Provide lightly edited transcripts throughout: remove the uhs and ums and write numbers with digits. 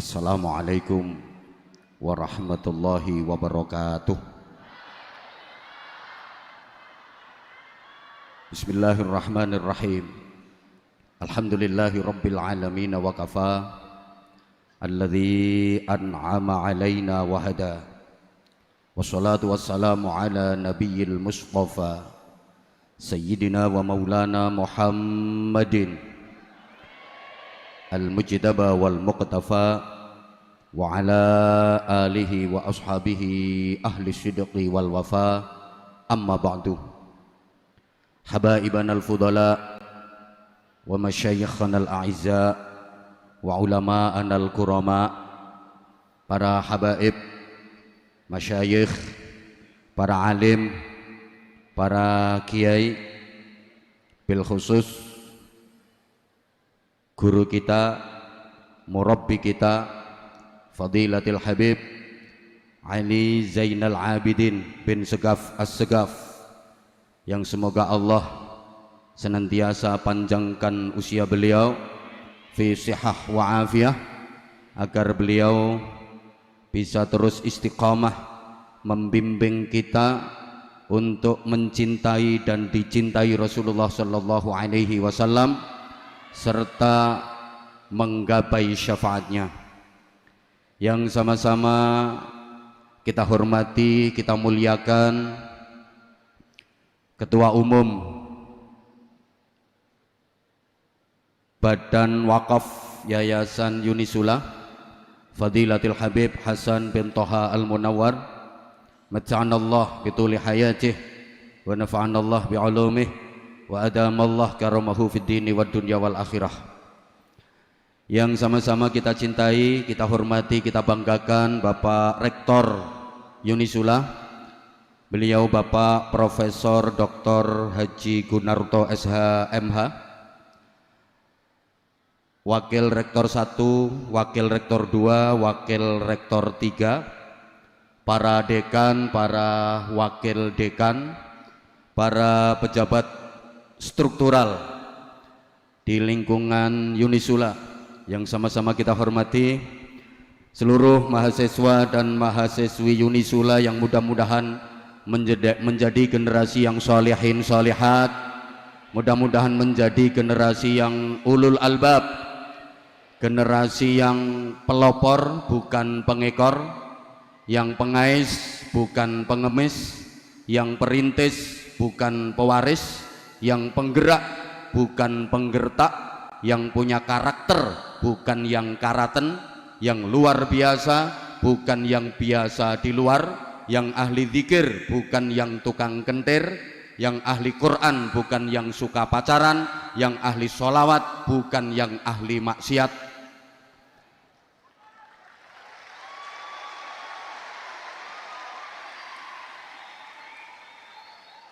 Assalamualaikum warahmatullahi wabarakatuh. Bismillahirrahmanirrahim. Alhamdulillahi rabbil alamin wa kafa, alladzi an'ama alaina wa hada. Wassalatu wassalamu ala nabiyyil mustafa sayyidina wa maulana Muhammadin al-mujtaba wal muqtafa wa ala alihi wa ashabihi ahli sidqi wal wafa. Amma ba'du. Habaibana al-fudala wa masyayikhana al-a'izza wa ulama'ana al-kurama, para habaib, masyayikh, para alim, para kiai, bil khusus guru kita, murabbi kita, Fadilatul Habib Ali Zainal Abidin bin Segaf As-Segaf, yang semoga Allah senantiasa panjangkan usia beliau fi sihah wa afiyah, agar beliau bisa terus istiqamah membimbing kita untuk mencintai dan dicintai Rasulullah sallallahu alaihi wasallam serta menggapai syafaatnya. Yang sama-sama kita hormati, kita muliakan Ketua Umum Badan Wakaf Yayasan Unisula, Fadilatul Habib Hasan bin Toha Al-Munawwar, mata'anallah bituli hayatih wa nafa'anallah bi'ulumih wa adamallah karamahu fid dini wad dunya wal akhirah. Yang sama-sama kita cintai, kita hormati, kita banggakan Bapak Rektor Unisula, beliau Bapak Profesor Dr. Haji Gunarto SH MH, Wakil Rektor 1, Wakil Rektor 2, Wakil Rektor 3, para dekan, para wakil dekan, para pejabat struktural di lingkungan Unisula yang sama-sama kita hormati, seluruh mahasiswa dan mahasiswi Unisula yang mudah-mudahan menjadi generasi yang sholihin sholihat, mudah-mudahan menjadi generasi yang ulul albab, generasi yang pelopor bukan pengekor, yang pengais bukan pengemis, yang perintis bukan pewaris, yang penggerak bukan penggertak, yang punya karakter bukan yang karaten, yang luar biasa bukan yang biasa di luar, yang ahli zikir bukan yang tukang kentir, yang ahli Quran bukan yang suka pacaran, yang ahli sholawat bukan yang ahli maksiat.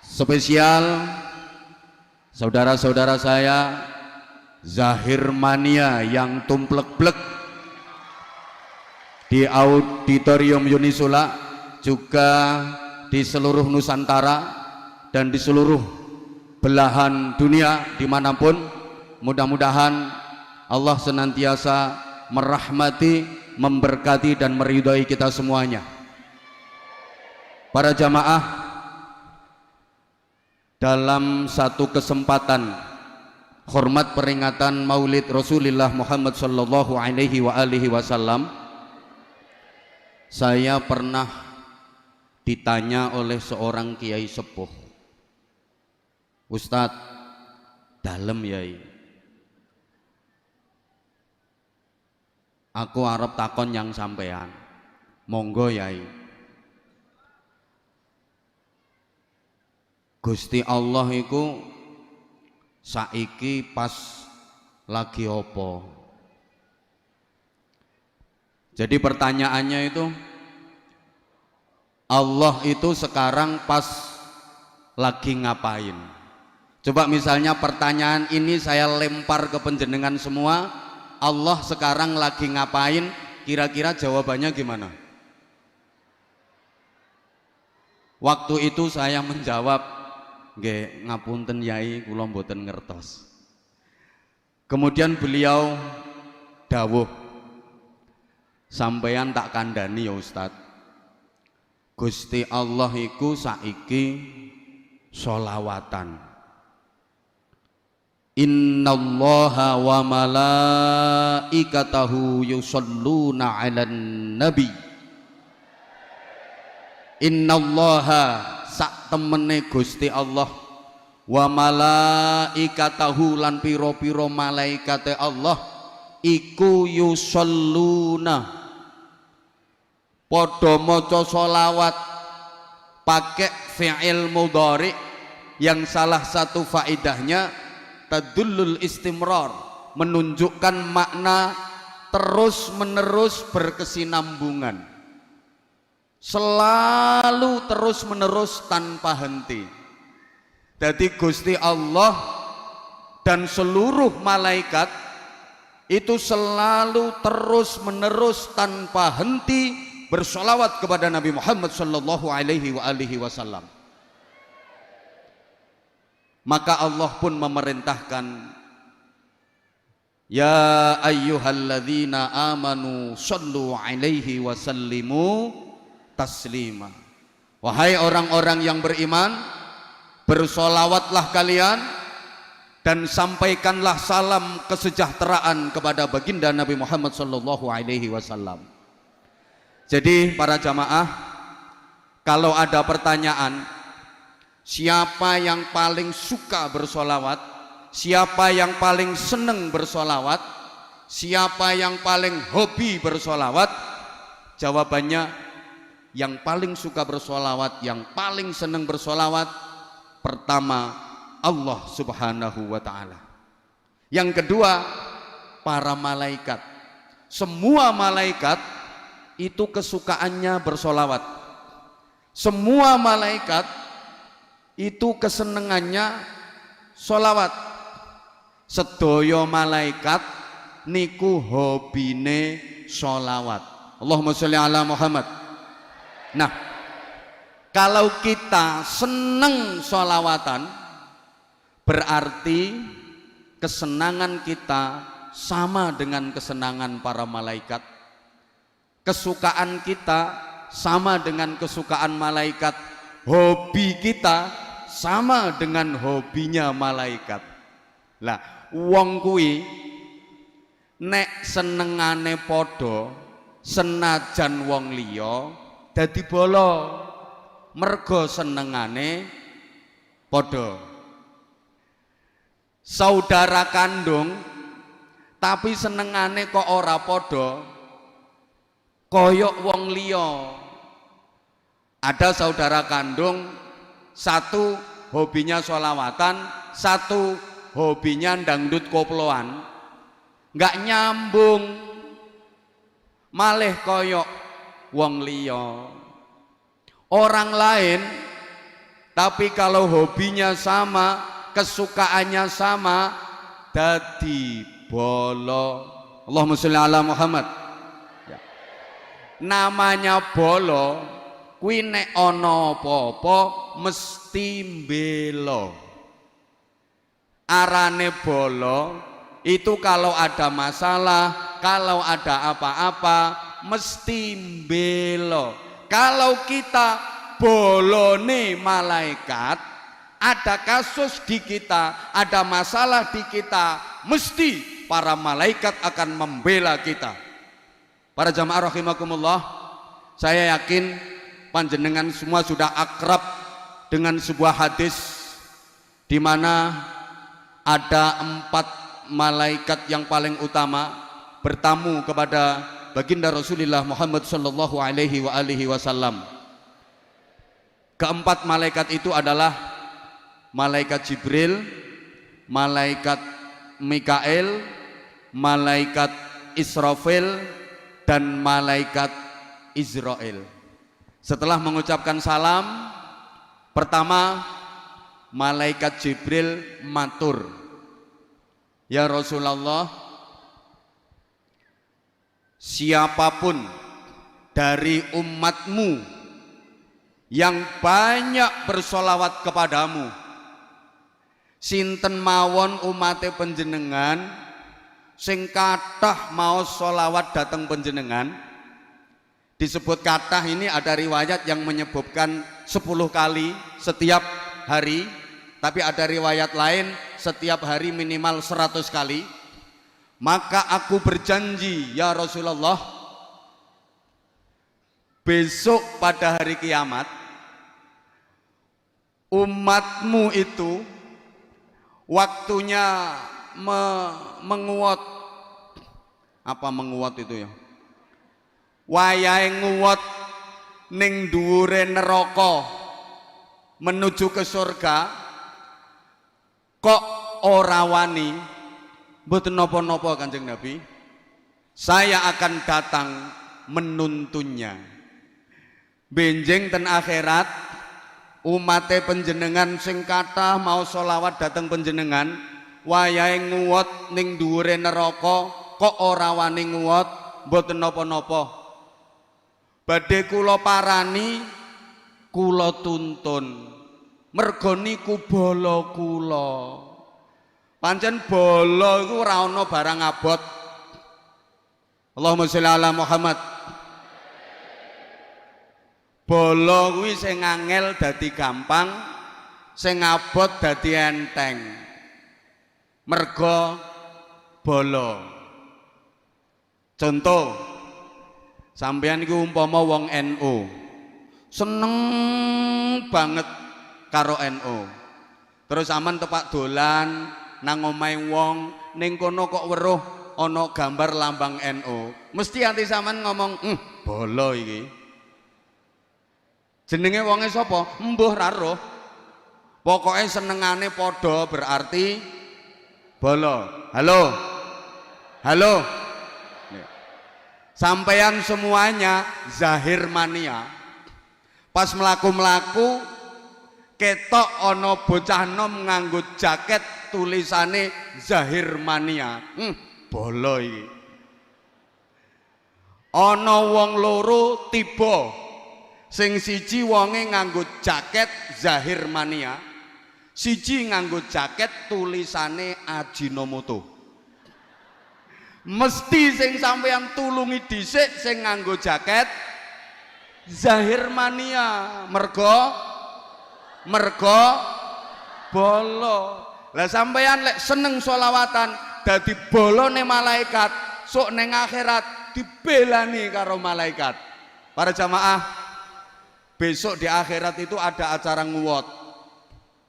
Spesial saudara-saudara saya Zahir Mania yang tumplek-plek di auditorium Unisula, juga di seluruh Nusantara dan di seluruh belahan dunia dimanapun. Mudah-mudahan Allah senantiasa merahmati, memberkati dan meridhai kita semuanya. Para jamaah, dalam satu kesempatan hormat peringatan Maulid Rasulullah Muhammad sallallahu alaihi wa alihi wasallam, saya pernah ditanya oleh seorang kiai sepuh, "Ustadz, dalem yai, aku arep takon yang sampean." "Monggo yai." Gusti Allah iku saiki pas lagi opo? Jadi pertanyaannya itu, Allah itu sekarang pas lagi ngapain? Coba misalnya pertanyaan ini saya lempar ke penjenengan semua, Allah sekarang lagi ngapain? Kira-kira jawabannya gimana? Waktu itu saya menjawab, "Nggih, ngapunten Yai, kula mboten ngertos." Kemudian beliau dawuh, Sampeyan tak kandhani ya Ustaz. Gusti Allah iku saiki sholawatan. Innallaha wa malaikatahu yusholluna 'alan nabi. Innallaha sak temene Gusti Allah wa malaikatahu lan pira-pira malaikate Allah iku yusholluna padha maca sholawat pakai fi'il mudhari yang salah satu faidahnya tadullul istimrar, menunjukkan makna terus menerus berkesinambungan, selalu terus menerus tanpa henti. Jadi Gusti Allah dan seluruh malaikat itu selalu terus menerus tanpa henti bersolawat kepada Nabi Muhammad sallallahu alaihi wasallam. Maka Allah pun memerintahkan, ya ayyuhalladzina amanu sallu alaihi wasallimu taslima. Wahai orang-orang yang beriman, bersolawatlah kalian dan sampaikanlah salam kesejahteraan kepada baginda Nabi Muhammad sallallahu alaihi wasallam. Jadi para jamaah, kalau ada pertanyaan siapa yang paling suka bersolawat, siapa yang paling seneng bersolawat, siapa yang paling hobi bersolawat, jawabannya yang paling suka bersolawat, yang paling seneng bersolawat, pertama Allah subhanahu wa ta'ala. Yang kedua para malaikat. Semua malaikat itu kesukaannya bersolawat. Semua malaikat itu kesenengannya solawat. Sedaya malaikat niku hobine solawat. Allahumma sholli ala Muhammad. Nah, kalau kita seneng solawatan, berarti kesenangan kita sama dengan kesenangan para malaikat. Kesukaan kita sama dengan kesukaan malaikat. Hobi kita sama dengan hobinya malaikat. Lah, wong kuwi nek senengane padha, senajan wong liya dadi bolo, mergo senengane padha. Saudara kandung tapi senengane kok ora padha, koyok wong liya. Ada saudara kandung, satu hobinya sholawatan, satu hobinya dangdut koploan, nggak nyambung, malih koyok wong liya. Orang lain tapi kalau hobinya sama, kesukaannya sama, dadi bolo. Allahumma sholli ala Muhammad. Ya. Namanya bolo kuwi nek ana apa-apa mesti mbelo. Arane bolo itu kalau ada masalah, kalau ada apa-apa mesti mbelo. Kalau kita bolone malaikat, ada kasus di kita, ada masalah di kita, mesti para malaikat akan membela kita. Para jamaah rahimakumullah, saya yakin panjenengan semua sudah akrab dengan sebuah hadis di mana ada 4 malaikat yang paling utama bertamu kepada baginda Rasulullah Muhammad sallallahu alaihi wasallam. Keempat malaikat itu adalah malaikat Jibril, malaikat Mikael, malaikat Israfil, dan malaikat Israel. Setelah mengucapkan salam, pertama malaikat Jibril matur, ya Rasulullah, siapapun dari umatmu yang banyak bersolawat kepadamu, sinten mawon umate panjenengan sing kathah maos solawat dateng panjenengan, Disebut kathah ini ada riwayat yang menyebutkan 10 kali setiap hari, tapi ada riwayat lain setiap hari minimal 100 kali. Maka aku berjanji ya Rasulullah, besok pada hari kiamat umatmu itu waktunya menguat. Apa menguat itu ya? Wayahe nguwat ning dhuwure neraka menuju ke surga kok ora wani. Mboten napa-napa Kanjeng Nabi, saya akan datang menuntunnya. Benjing ten akhirat umate panjenengan sing kathah mau sholawat dateng panjenengan, wayahe nguwat ning dhuwure neraka kok ora wani nguwat. Mboten napa-napa, badhe kula parani, kula tuntun, merga niku bala kula. Pancen bala iku ora ana barang abot. Allahumma sholli ala Muhammad. Bala kuwi sing angel dadi gampang, sing abot dadi enteng. Merga bala. Contoh, sampeyan iku umpama wong NU, seneng banget karo NU. Terus aman tepak dolan nang omahe wong, ning kono kok weruh ana gambar lambang NU. Mesti ati sampean ngomong, bala iki. Jenenge wonge sapa? Mbuh ra roh. Pokoke senengane padha berarti bala. Halo. Halo. Sampeyan semuanya zahir mania. Pas mlaku-mlaku ketok ana bocah nom nganggo jaket tulisane zahir mania. Bala iki. Ana wong loro tiba, sing siji wonge nganggo jaket zahir mania, siji nganggo jaket tulisane Ajinomoto. Mesti sing sampeyan tulungi dhisik sing nganggo jaket zahir mania, merga bala. Lah sampeyan lek seneng sholawatan dadi bolone malaikat, sok neng akhirat dibelani karo malaikat. Para jamaah, besok di akhirat itu ada acara nguwat.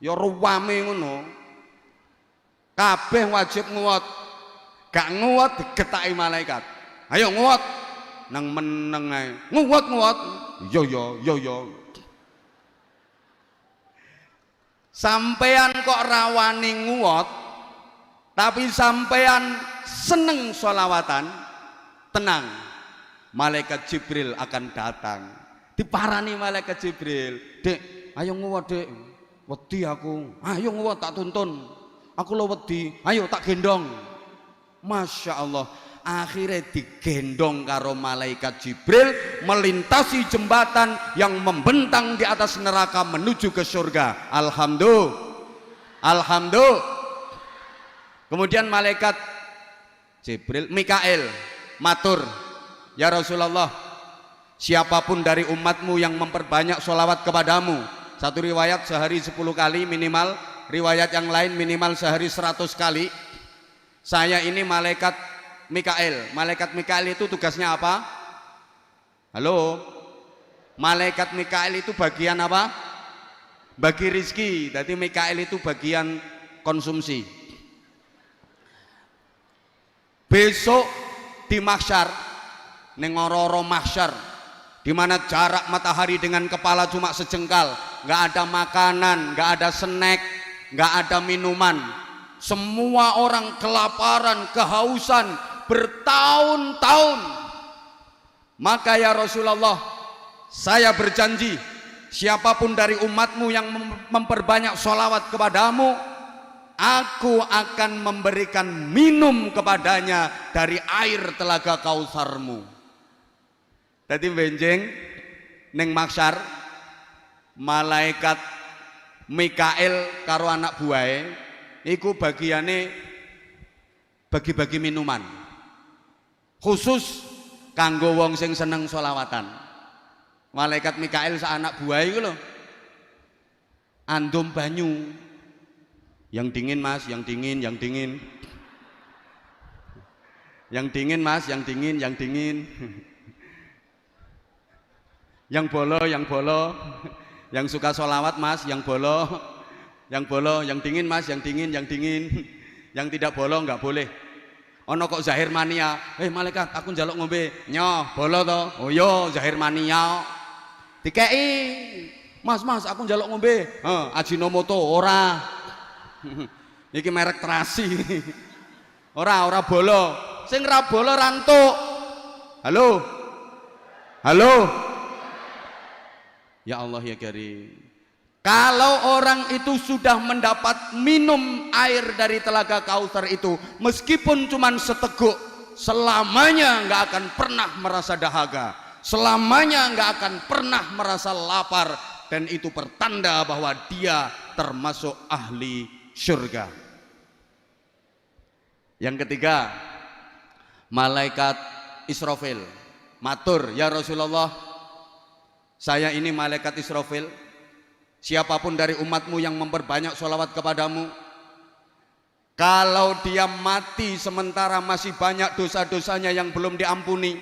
Ya ruwame ngono. Kabeh wajib nguwat. Gak nguwat digetaki malaikat. Ayo nguwat. Nang meneng ae. Nguwat. Yo. Sampean kok rawani nguwat, tapi sampean seneng sholawatan, tenang, malaikat Jibril akan datang. Diparani malaikat Jibril, "Dek, ayo nguwat, Dek. Wedi aku. Ayo nguwat tak tuntun. Aku lo wedi. Ayo tak gendong." Masya Allah, akhirnya digendong karo malaikat Jibril melintasi jembatan yang membentang di atas neraka menuju ke surga. Alhamdulillah. Kemudian malaikat Jibril, Mikail matur, "Ya Rasulullah, siapapun dari umatmu yang memperbanyak sholawat kepadamu," satu riwayat sehari 10 kali minimal, riwayat yang lain minimal sehari 100 kali. Saya ini malaikat Mikail. Malaikat Mikail itu tugasnya apa? Halo? Malaikat Mikail itu bagian apa? Bagi rizki. Jadi Mikail itu bagian konsumsi. Besok di mahsyar, ning ora-ora mahsyar, di mana jarak matahari dengan kepala cuma sejengkal, nggak ada makanan, nggak ada snack, nggak ada minuman. Semua orang kelaparan, kehausan bertahun-tahun. Maka ya Rasulullah, saya berjanji, siapapun dari umatmu yang memperbanyak sholawat kepadamu, aku akan memberikan minum kepadanya dari air telaga Kausarmu. Jadi benjing ning mahsyar, malaikat Mikail karo anak buahe iku bagiane bagi-bagi minuman. Khusus kanggo wong sing seneng sholawatan. Malaikat Mikail sa anak buah iku lho andum banyu. Yang dingin Mas, yang dingin, yang dingin. Yang dingin Mas, yang dingin, yang dingin. Yang bolo, yang bolo. Yang suka sholawat Mas, yang bolo. Yang bolo, yang dingin Mas, yang dingin, yang dingin. Yang tidak bolo nggak boleh. Ono kok zahir mania, malaikat aku njaluk ngombe, nyoh bolo to. Oh yo zahir mania. Dikei, Mas aku njaluk ngombe. Ajinomoto ora. Iki merek terasi. Ora bolo. Sing ra bolo rantuk. Halo. Halo. Ya Allah ya Karim. Kalau orang itu sudah mendapat minum air dari telaga Kautsar itu, meskipun cuma seteguk, selamanya nggak akan pernah merasa dahaga, selamanya nggak akan pernah merasa lapar, dan itu pertanda bahwa dia termasuk ahli surga. Yang ketiga, malaikat Israfil matur, ya Rasulullah, saya ini malaikat Israfil. Siapapun dari umatmu yang memperbanyak sholawat kepadamu, kalau dia mati sementara masih banyak dosa-dosanya yang belum diampuni,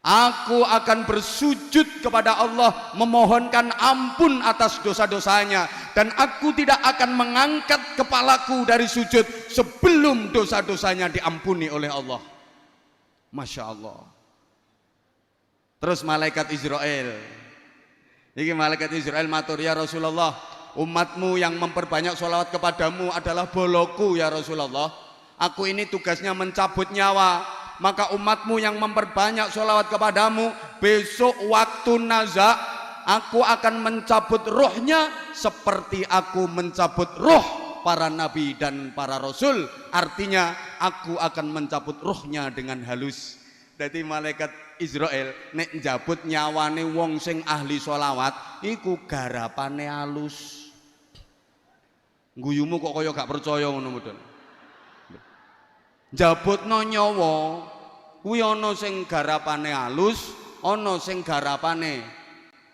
aku akan bersujud kepada Allah memohonkan ampun atas dosa-dosanya, dan aku tidak akan mengangkat kepalaku dari sujud sebelum dosa-dosanya diampuni oleh Allah. Masya Allah. Terus malaikat Israel, ini malaikat Israel matur, ya Rasulullah, umatmu yang memperbanyak sholawat kepadamu adalah boloku ya Rasulullah. Aku ini tugasnya mencabut nyawa, maka umatmu yang memperbanyak sholawat kepadamu, besok waktu nazak aku akan mencabut rohnya seperti aku mencabut roh para nabi dan para rasul. Artinya aku akan mencabut rohnya dengan halus. Jadi malaikat Israel nek njabut nyawane wong sing ahli sholawat iku garapane halus. Guyumu kok kaya gak percaya ngono mudun. Njabutno nyawa kuwi ana sing garapane halus, ana sing garapane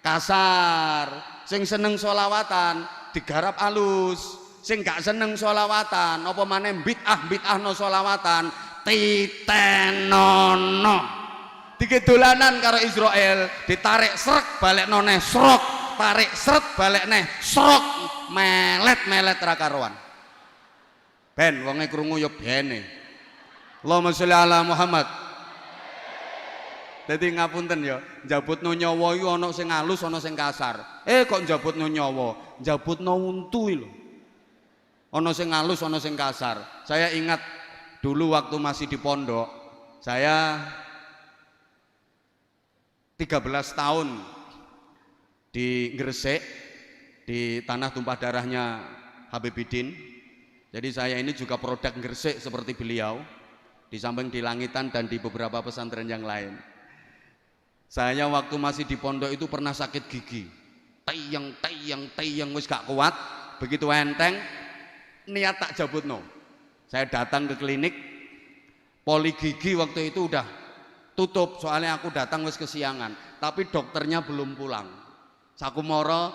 kasar. Sing seneng sholawatan digarap halus, sing gak seneng sholawatan apa maneh bid'ah-bid'ahno sholawatan titenono. Dikidolanan karo Israel, ditarik srek balik noneh srok, tarik sret balik neh srok, melet ra karuan. Ben wonge krungu ya bene. Allahumma sholli ala Muhammad. Dadi ngapunten ya, njabutno nyawa iku ana sing halus ana sing kasar. Kok njabutno nyawa, njabutno untu lho. Ana sing halus ana sing kasar. Saya ingat dulu waktu masih di pondok, saya 13 tahun di Gresik, di tanah tumpah darahnya Habibidin. Jadi saya ini juga produk Gresik seperti beliau, di samping di Langitan dan di beberapa pesantren yang lain. Saya waktu masih di pondok itu pernah sakit gigi, tayang wis gak kuat, begitu enteng niat tak jabutno. Saya datang ke klinik, poli gigi waktu itu udah tutup, soalnya aku datang wis kesiangan, tapi dokternya belum pulang. Sakumara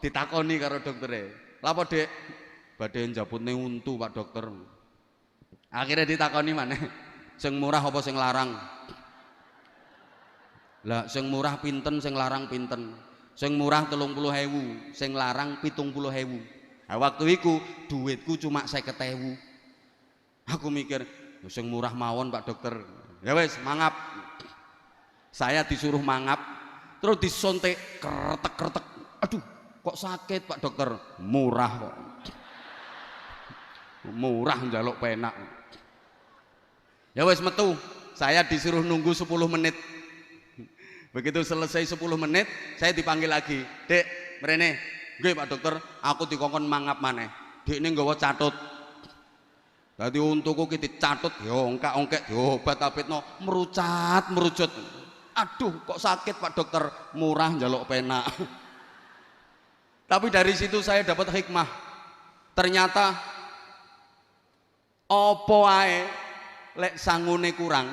ditakoni karo doktere, "Lapa Dek?" "Badhe njabutne untu Pak Dokter." Akhirnya ditakoni maneh, "Sing murah apa sing larang?" Lah sing murah pinten, sing larang pinten? Sing murah 30.000, sing larang 70.000. Nah, waktu itu duitku cuma 50.000. Aku mikir, sing murah mawon Pak Dokter. Ya wes mangap. Saya disuruh mangap, terus disontek kretek. Aduh, kok sakit Pak Dokter? Murah kok. Murah njaluk penak. Ya wes metu. Saya disuruh nunggu 10 menit. Begitu selesai 10 menit, saya dipanggil lagi. "Dek, mrene." "Nggih Pak Dokter, aku dikongkon mangap maneh." Dekne nggawa catut. Dadi untuku ki dicatut, diongkak-ongkek, diobat-abetno, merucut. Aduh, kok sakit Pak Dokter? Murah njaluk penak. Tapi dari situ saya dapat hikmah. Ternyata apa ae lek sangune kurang,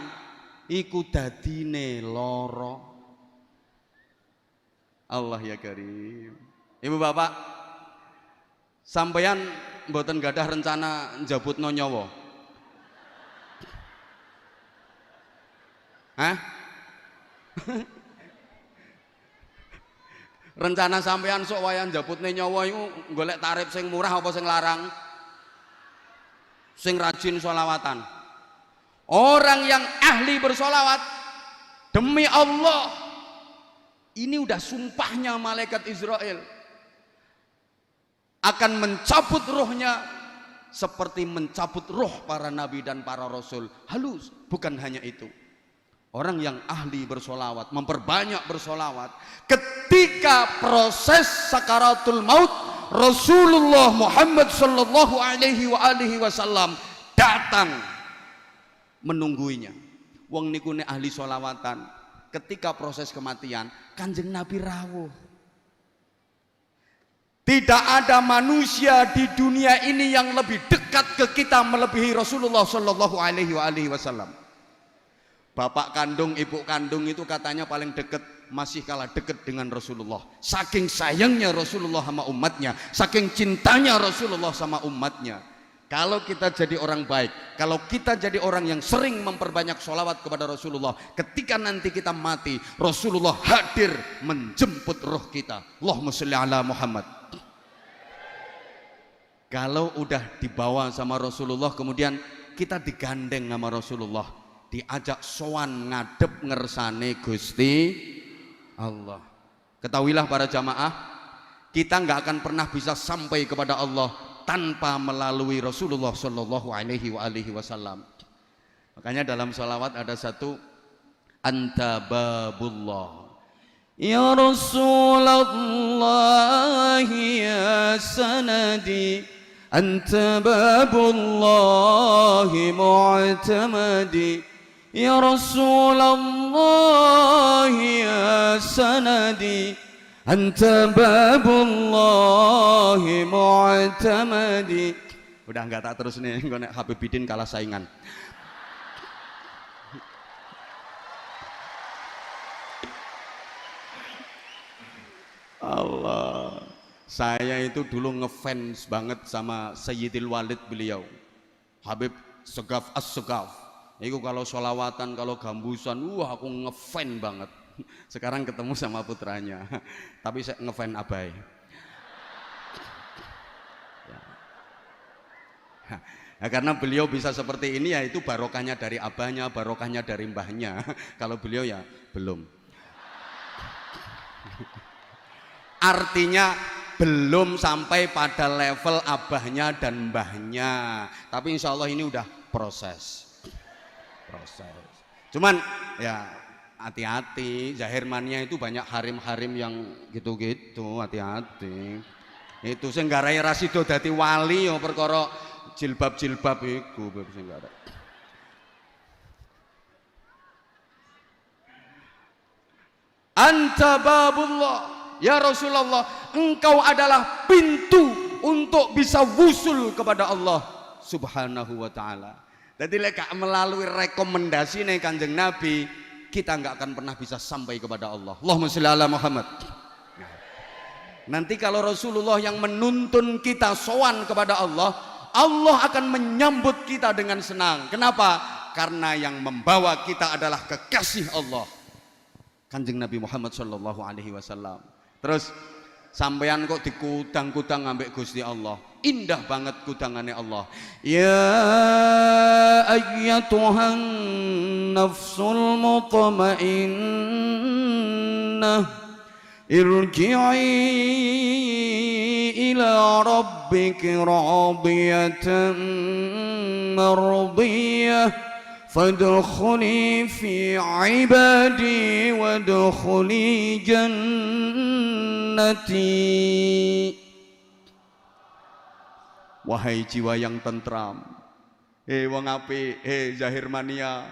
iku dadine loro. Allah ya karim. Ibu bapak, sampeyan mboten gadah rencana njabutno nyawa? Hah? Rencana sampeyan sok wayan njabutne nyawa iku golek tarif sing murah apa sing larang? Sing rajin sholawatan. Orang yang ahli bersolawat demi Allah, ini udah sumpahnya malaikat Israel akan mencabut rohnya seperti mencabut roh para nabi dan para rasul. Halus. Bukan hanya itu, orang yang ahli bersolawat, memperbanyak bersolawat, ketika proses sakaratul maut, Rasulullah Muhammad sallallahu alaihi wasallam datang menungguinya. Wong niku nek ahli solawatan, ketika proses kematian Kanjeng Nabi rawuh. Tidak ada manusia di dunia ini yang lebih dekat ke kita melebihi Rasulullah sallallahu alaihi wasallam. Bapak kandung, ibu kandung itu katanya paling dekat, masih kalah dekat dengan Rasulullah. Saking sayangnya Rasulullah sama umatnya, saking cintanya Rasulullah sama umatnya. Kalau kita jadi orang baik, kalau kita jadi orang yang sering memperbanyak sholawat kepada Rasulullah, ketika nanti kita mati, Rasulullah hadir menjemput roh kita. Allahumma sholli ala Muhammad. Kalau udah dibawa sama Rasulullah, kemudian kita digandeng sama Rasulullah, diajak sowan ngadep ngersane Gusti Allah. Ketahuilah para jamaah, kita nggak akan pernah bisa sampai kepada Allah tanpa melalui Rasulullah Shallallahu Alaihi Wasallam. Makanya dalam sholawat ada satu, anta babullah ya Rasulullah ya sanadi, anta babullah mu'tamadi, ya Rasulullah ya sanadi, anta babullahi mu'tamadi. Udah enggak tak terus nih, engko nek Habib Bidin kalah saingan. Allah, saya itu dulu ngefans banget sama Sayyidil Walid beliau, Habib Segaf As-Segaf. Itu kalau sholawatan, kalau gambusan, aku ngefans banget. Sekarang ketemu sama putranya, tapi saya ngefans abai. Ya, karena beliau bisa seperti ini, ya itu barokahnya dari abahnya, barokahnya dari mbahnya. Kalau beliau ya belum. Artinya belum sampai pada level abahnya dan mbahnya, tapi insya Allah ini udah proses. Cuman ya hati-hati, zahir mania itu banyak harim-harim yang gitu-gitu, hati-hati. Itu sing garai rasido dadi wali ya perkara jilbab-jilbab iku sing garai. Anta babullah ya Rasulullah, engkau adalah pintu untuk bisa wusul kepada Allah Subhanahu wa taala. Jadi lek melalui rekomendasi nih Kanjeng Nabi, kita nggak akan pernah bisa sampai kepada Allah. Allahumma sholli ala Muhammad. Nanti kalau Rasulullah yang menuntun kita sowan kepada Allah, Allah akan menyambut kita dengan senang. Kenapa? Karena yang membawa kita adalah kekasih Allah, Kanjeng Nabi Muhammad sallallahu alaihi wasallam. Terus sampean kok dikudang-kudang ambek Gusti Allah, indah banget kudangannya Allah. Ya ayyatuhan nafsul mutmainnah, irji'i ila rabbiki radiyatan mardiyah, fadkhuli fi ibadi wadkhuli jannati. Wahai jiwa yang tentram, wong apik, zahir mania,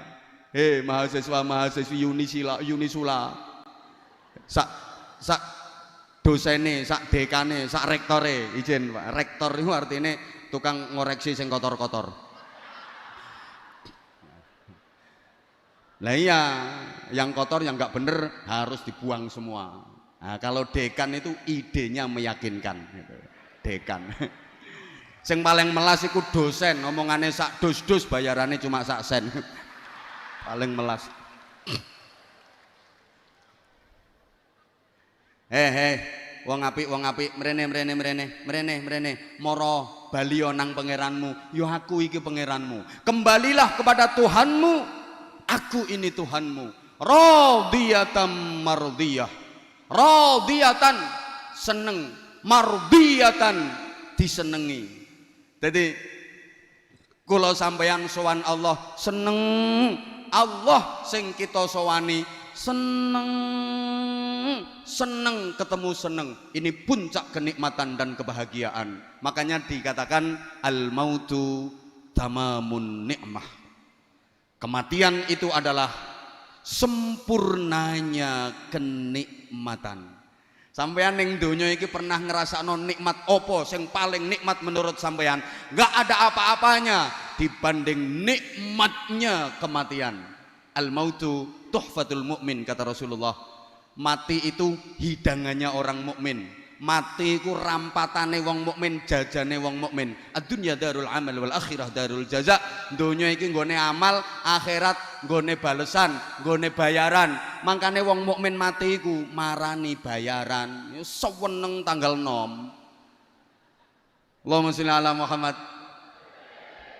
mahasiswa-mahasiswi Unisula, sak dosene, sak dekane, sak rektore, izin Pak. Rektor itu artinya tukang ngoreksi sing kotor-kotor. Lah iya, yang kotor yang nggak bener harus dibuang semua. Nah, kalau dekan itu idenya meyakinkan gitu. Dekan. Sing paling melas iku dosen, omongannya sak dus-dus bayarannya cuma sak sen. Paling melas. Wong apik mrene moro bali nang pangeranmu. Yo aku iki pangeranmu. Kembalilah kepada Tuhanmu. Aku ini Tuhanmu. Radiyatan mardiyah. Radiyatan seneng, mardiyatan disenengi. Jadi kula sampeyan sowan Allah seneng, Allah sing kita sowani seneng, seneng ketemu seneng. Ini puncak kenikmatan dan kebahagiaan. Makanya dikatakan al mautu tamamun nikmah. Kematian itu adalah sempurnanya kenikmatan. Sampeyan ning donya iki pernah ngrasakno nikmat opo sing paling nikmat menurut sampeyan? Enggak ada apa-apanya dibanding nikmatnya kematian. Al mautu tuhfatul mukmin kata Rasulullah. Mati itu hidangannya orang mukmin. Mati iku rampatane wong mukmin, jajane wong mukmin. Ad-dunya darul amal wal akhirah darul jaza. Donya iki nggone amal, akhirat nggone balesan, nggone bayaran. Mangkane wong mukmin mati iku marani bayaran. Ya seweneng tanggal 6. Allahumma sholli ala Muhammad.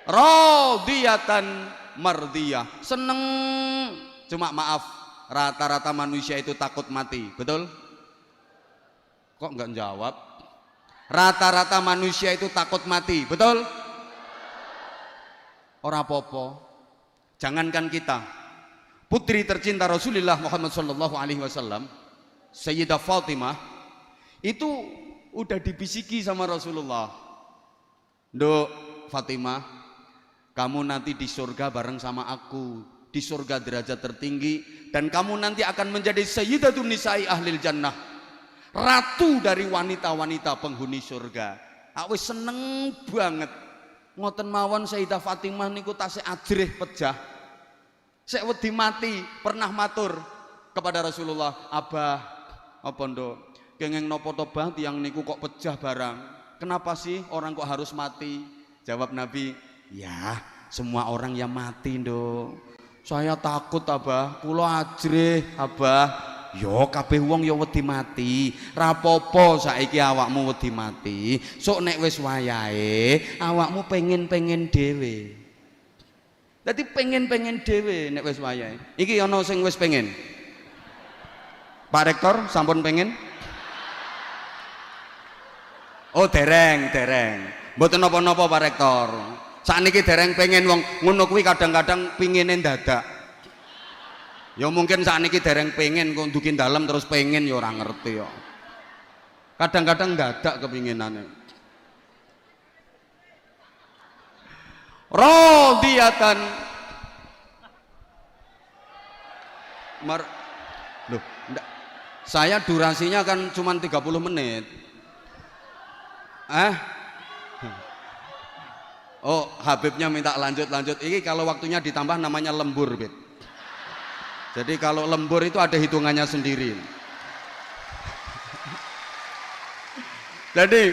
Radiyatan mardiyah. Seneng. Cuma maaf, rata-rata manusia itu takut mati. Betul? Kok enggak jawab? Rata-rata manusia itu takut mati, betul? Ora apa-apa. Jangankan kita, putri tercinta Rasulullah Muhammad sallallahu alaihi wasallam, Sayyidah Fatimah, itu udah dibisiki sama Rasulullah. Nduk Fatimah, kamu nanti di surga bareng sama aku, di surga derajat tertinggi, dan kamu nanti akan menjadi sayyidatun nisa'i ahlil jannah, ratu dari wanita-wanita penghuni surga. Aku seneng banget. Ngoten mawon Sayyidah Fatimah niku tasih ajrih pejah. Sek wedi mati pernah matur kepada Rasulullah, "Abah, apa nduk? Kenging napa to Bah tiyang niku kok pejah barang? Kenapa sih orang kok harus mati?" Jawab Nabi, "Ya, semua orang yang mati, nduk. Saya takut, Abah. Kula ajrih, Abah. Yo kabeh wong yo wedi mati. Rapopo saiki awakmu wedi mati. Sok nek wis wayahe awakmu pengen-pengen dhewe. Dadi pengen-pengen dhewe nek wis wayahe. Iki ana sing wis pengen. Pak Rektor sampun pengen? Oh dereng. Mboten napa-napa Pak Rektor. Sakniki dereng pengen wong ngono kuwi kadang-kadang pingine dadak. Ya mungkin saat ini dereng pengen kok ndukin dalam terus pengen ya orang ngerti ya. Kadang-kadang dadak kepinginannya. Radiyatan Loh, enggak. Saya durasinya kan cuma 30 menit. Oh, Habibnya minta lanjut. Ini kalau waktunya ditambah namanya lembur, Bet. Jadi kalau lembur itu ada hitungannya sendiri. Jadi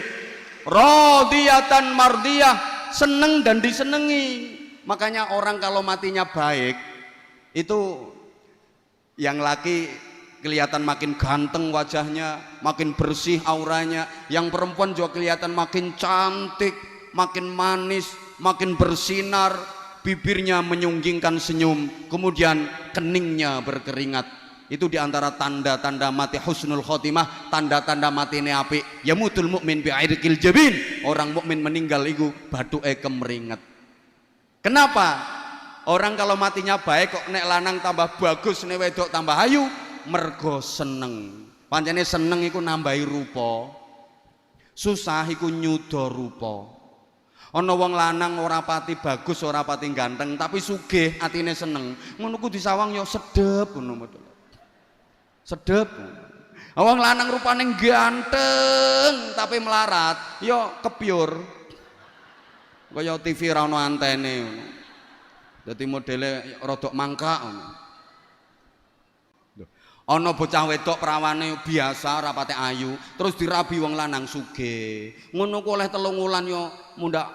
radiyatan mardiyah, seneng dan disenengi. Makanya orang kalau matinya baik itu yang laki kelihatan makin ganteng wajahnya, makin bersih auranya. Yang perempuan juga kelihatan makin cantik, makin manis, makin bersinar. Bibirnya menyunggingkan senyum, kemudian keningnya berkeringat. Itu diantara tanda-tanda mati husnul khotimah, tanda-tanda mati apik. Yamutul mukmin bi'irqil jabin. Orang mukmin meninggal itu bathuke kemeringet. Kenapa? Orang kalau matinya baik kok nek lanang tambah bagus, nek wedok tambah ayu, mergo seneng. Pancene seneng iku nambahi rupa. Susah iku nyuda rupa. Ana wong lanang ora pati bagus, ora pati ganteng, tapi sugih, atine seneng. Ngono ku disawang ya sedep ngono. Sedep. Wong lanang rupane ganteng tapi melarat, ya kebyur. Kaya TV ra ono antene ngono. Dadi modele rodok mangkak ngono. Ana bocah wedok prawane biasa rapate ayu, terus dirabi wong lanang sugih. Ngono ku oleh 3 wulan yo mundak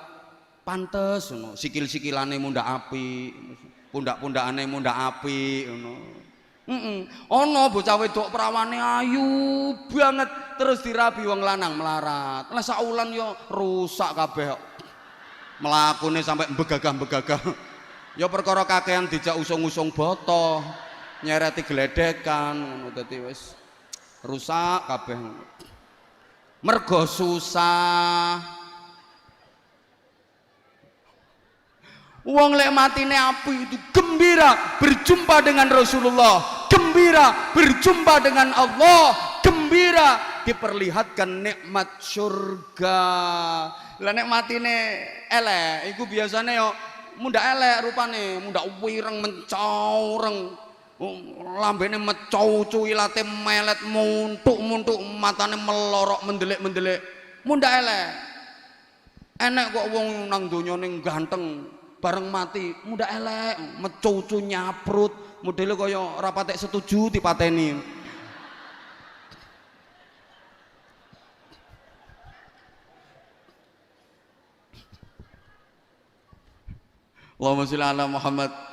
pantes ngono. Sikil-sikilane mundak apik, pundak-pundakane mundak apik ngono. Ana bocah wedok prawane ayu banget, terus dirabi wong lanang melarat. Lah sak wulan yo rusak kabeh. Mlakune sampai begagah-begagah. Ya perkara kakehan dijak usung-usung boto. Nyereti geledekan ngono dadi wis rusak kabeh. Mergo susah. Wong lek matine api itu gembira berjumpa dengan Rasulullah, gembira berjumpa dengan Allah, gembira diperlihatkan nikmat surga. Lah nek matine elek iku biasane yo mundak elek rupane, mundak wireng mencoreng. Lambene mecow-cuw, ilate melet, muntuk-muntuk, matane melorok mendelik-mendelik. Mundak elek. Enek kok wong nang donya ning ganteng bareng mati mundak elek, mecow-cuw nyaprut, modele kaya ora patek setuju dipateni. Allahumma sholli ala Muhammad.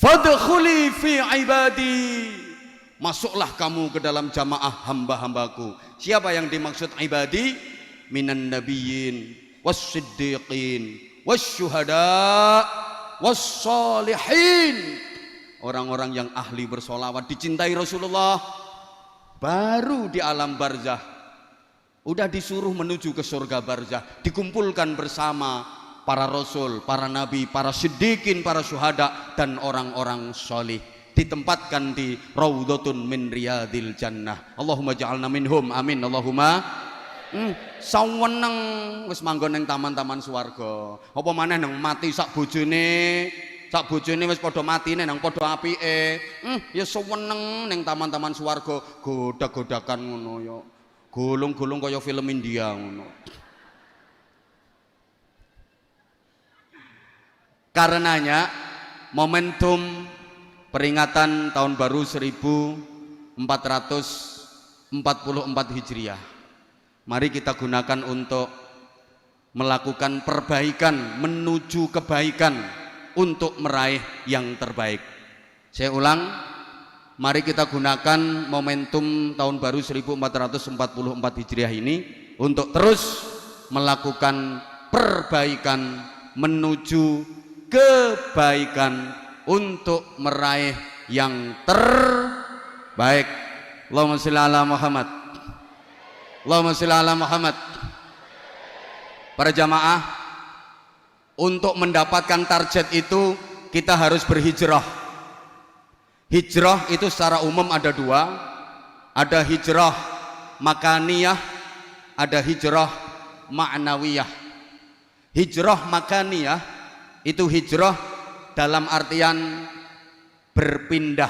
Fadkhuli fi ibadi, masuklah kamu ke dalam jamaah hamba-hambaku. Siapa yang dimaksud ibadi? Minan nabiyyin was-siddiqin was-syuhada was-shalihin. Orang-orang yang ahli bersolawat, dicintai Rasulullah, baru di alam barzah udah disuruh menuju ke surga barzah, dikumpulkan bersama para rasul, para nabi, para siddiqin, para syuhada dan orang-orang solih, ditempatkan di raudhatun min riyadil jannah. Allahumma ja'alna minhum, amin Allahumma. Saweneng wis manggon ning taman-taman swarga. Apa maneh nang mati sak bojone wis padha matine nang padha apike. Ya saweneng ning taman-taman swarga, godak-godakan ngono ya. Gulung-gulung kaya film India ngono. Karenanya momentum peringatan tahun baru 1444 Hijriah, mari kita gunakan untuk melakukan perbaikan menuju kebaikan untuk meraih yang terbaik. Saya ulang, mari kita gunakan momentum tahun baru 1444 Hijriah ini untuk terus melakukan perbaikan menuju kebaikan untuk meraih yang terbaik. Allahumma sholli ala Muhammad. Allahumma sholli ala Muhammad. Para jamaah, untuk mendapatkan target itu kita harus berhijrah. Hijrah itu secara umum ada 2. Ada hijrah makaniyah, ada hijrah ma'nawiyah. Hijrah makaniyah itu hijrah dalam artian berpindah,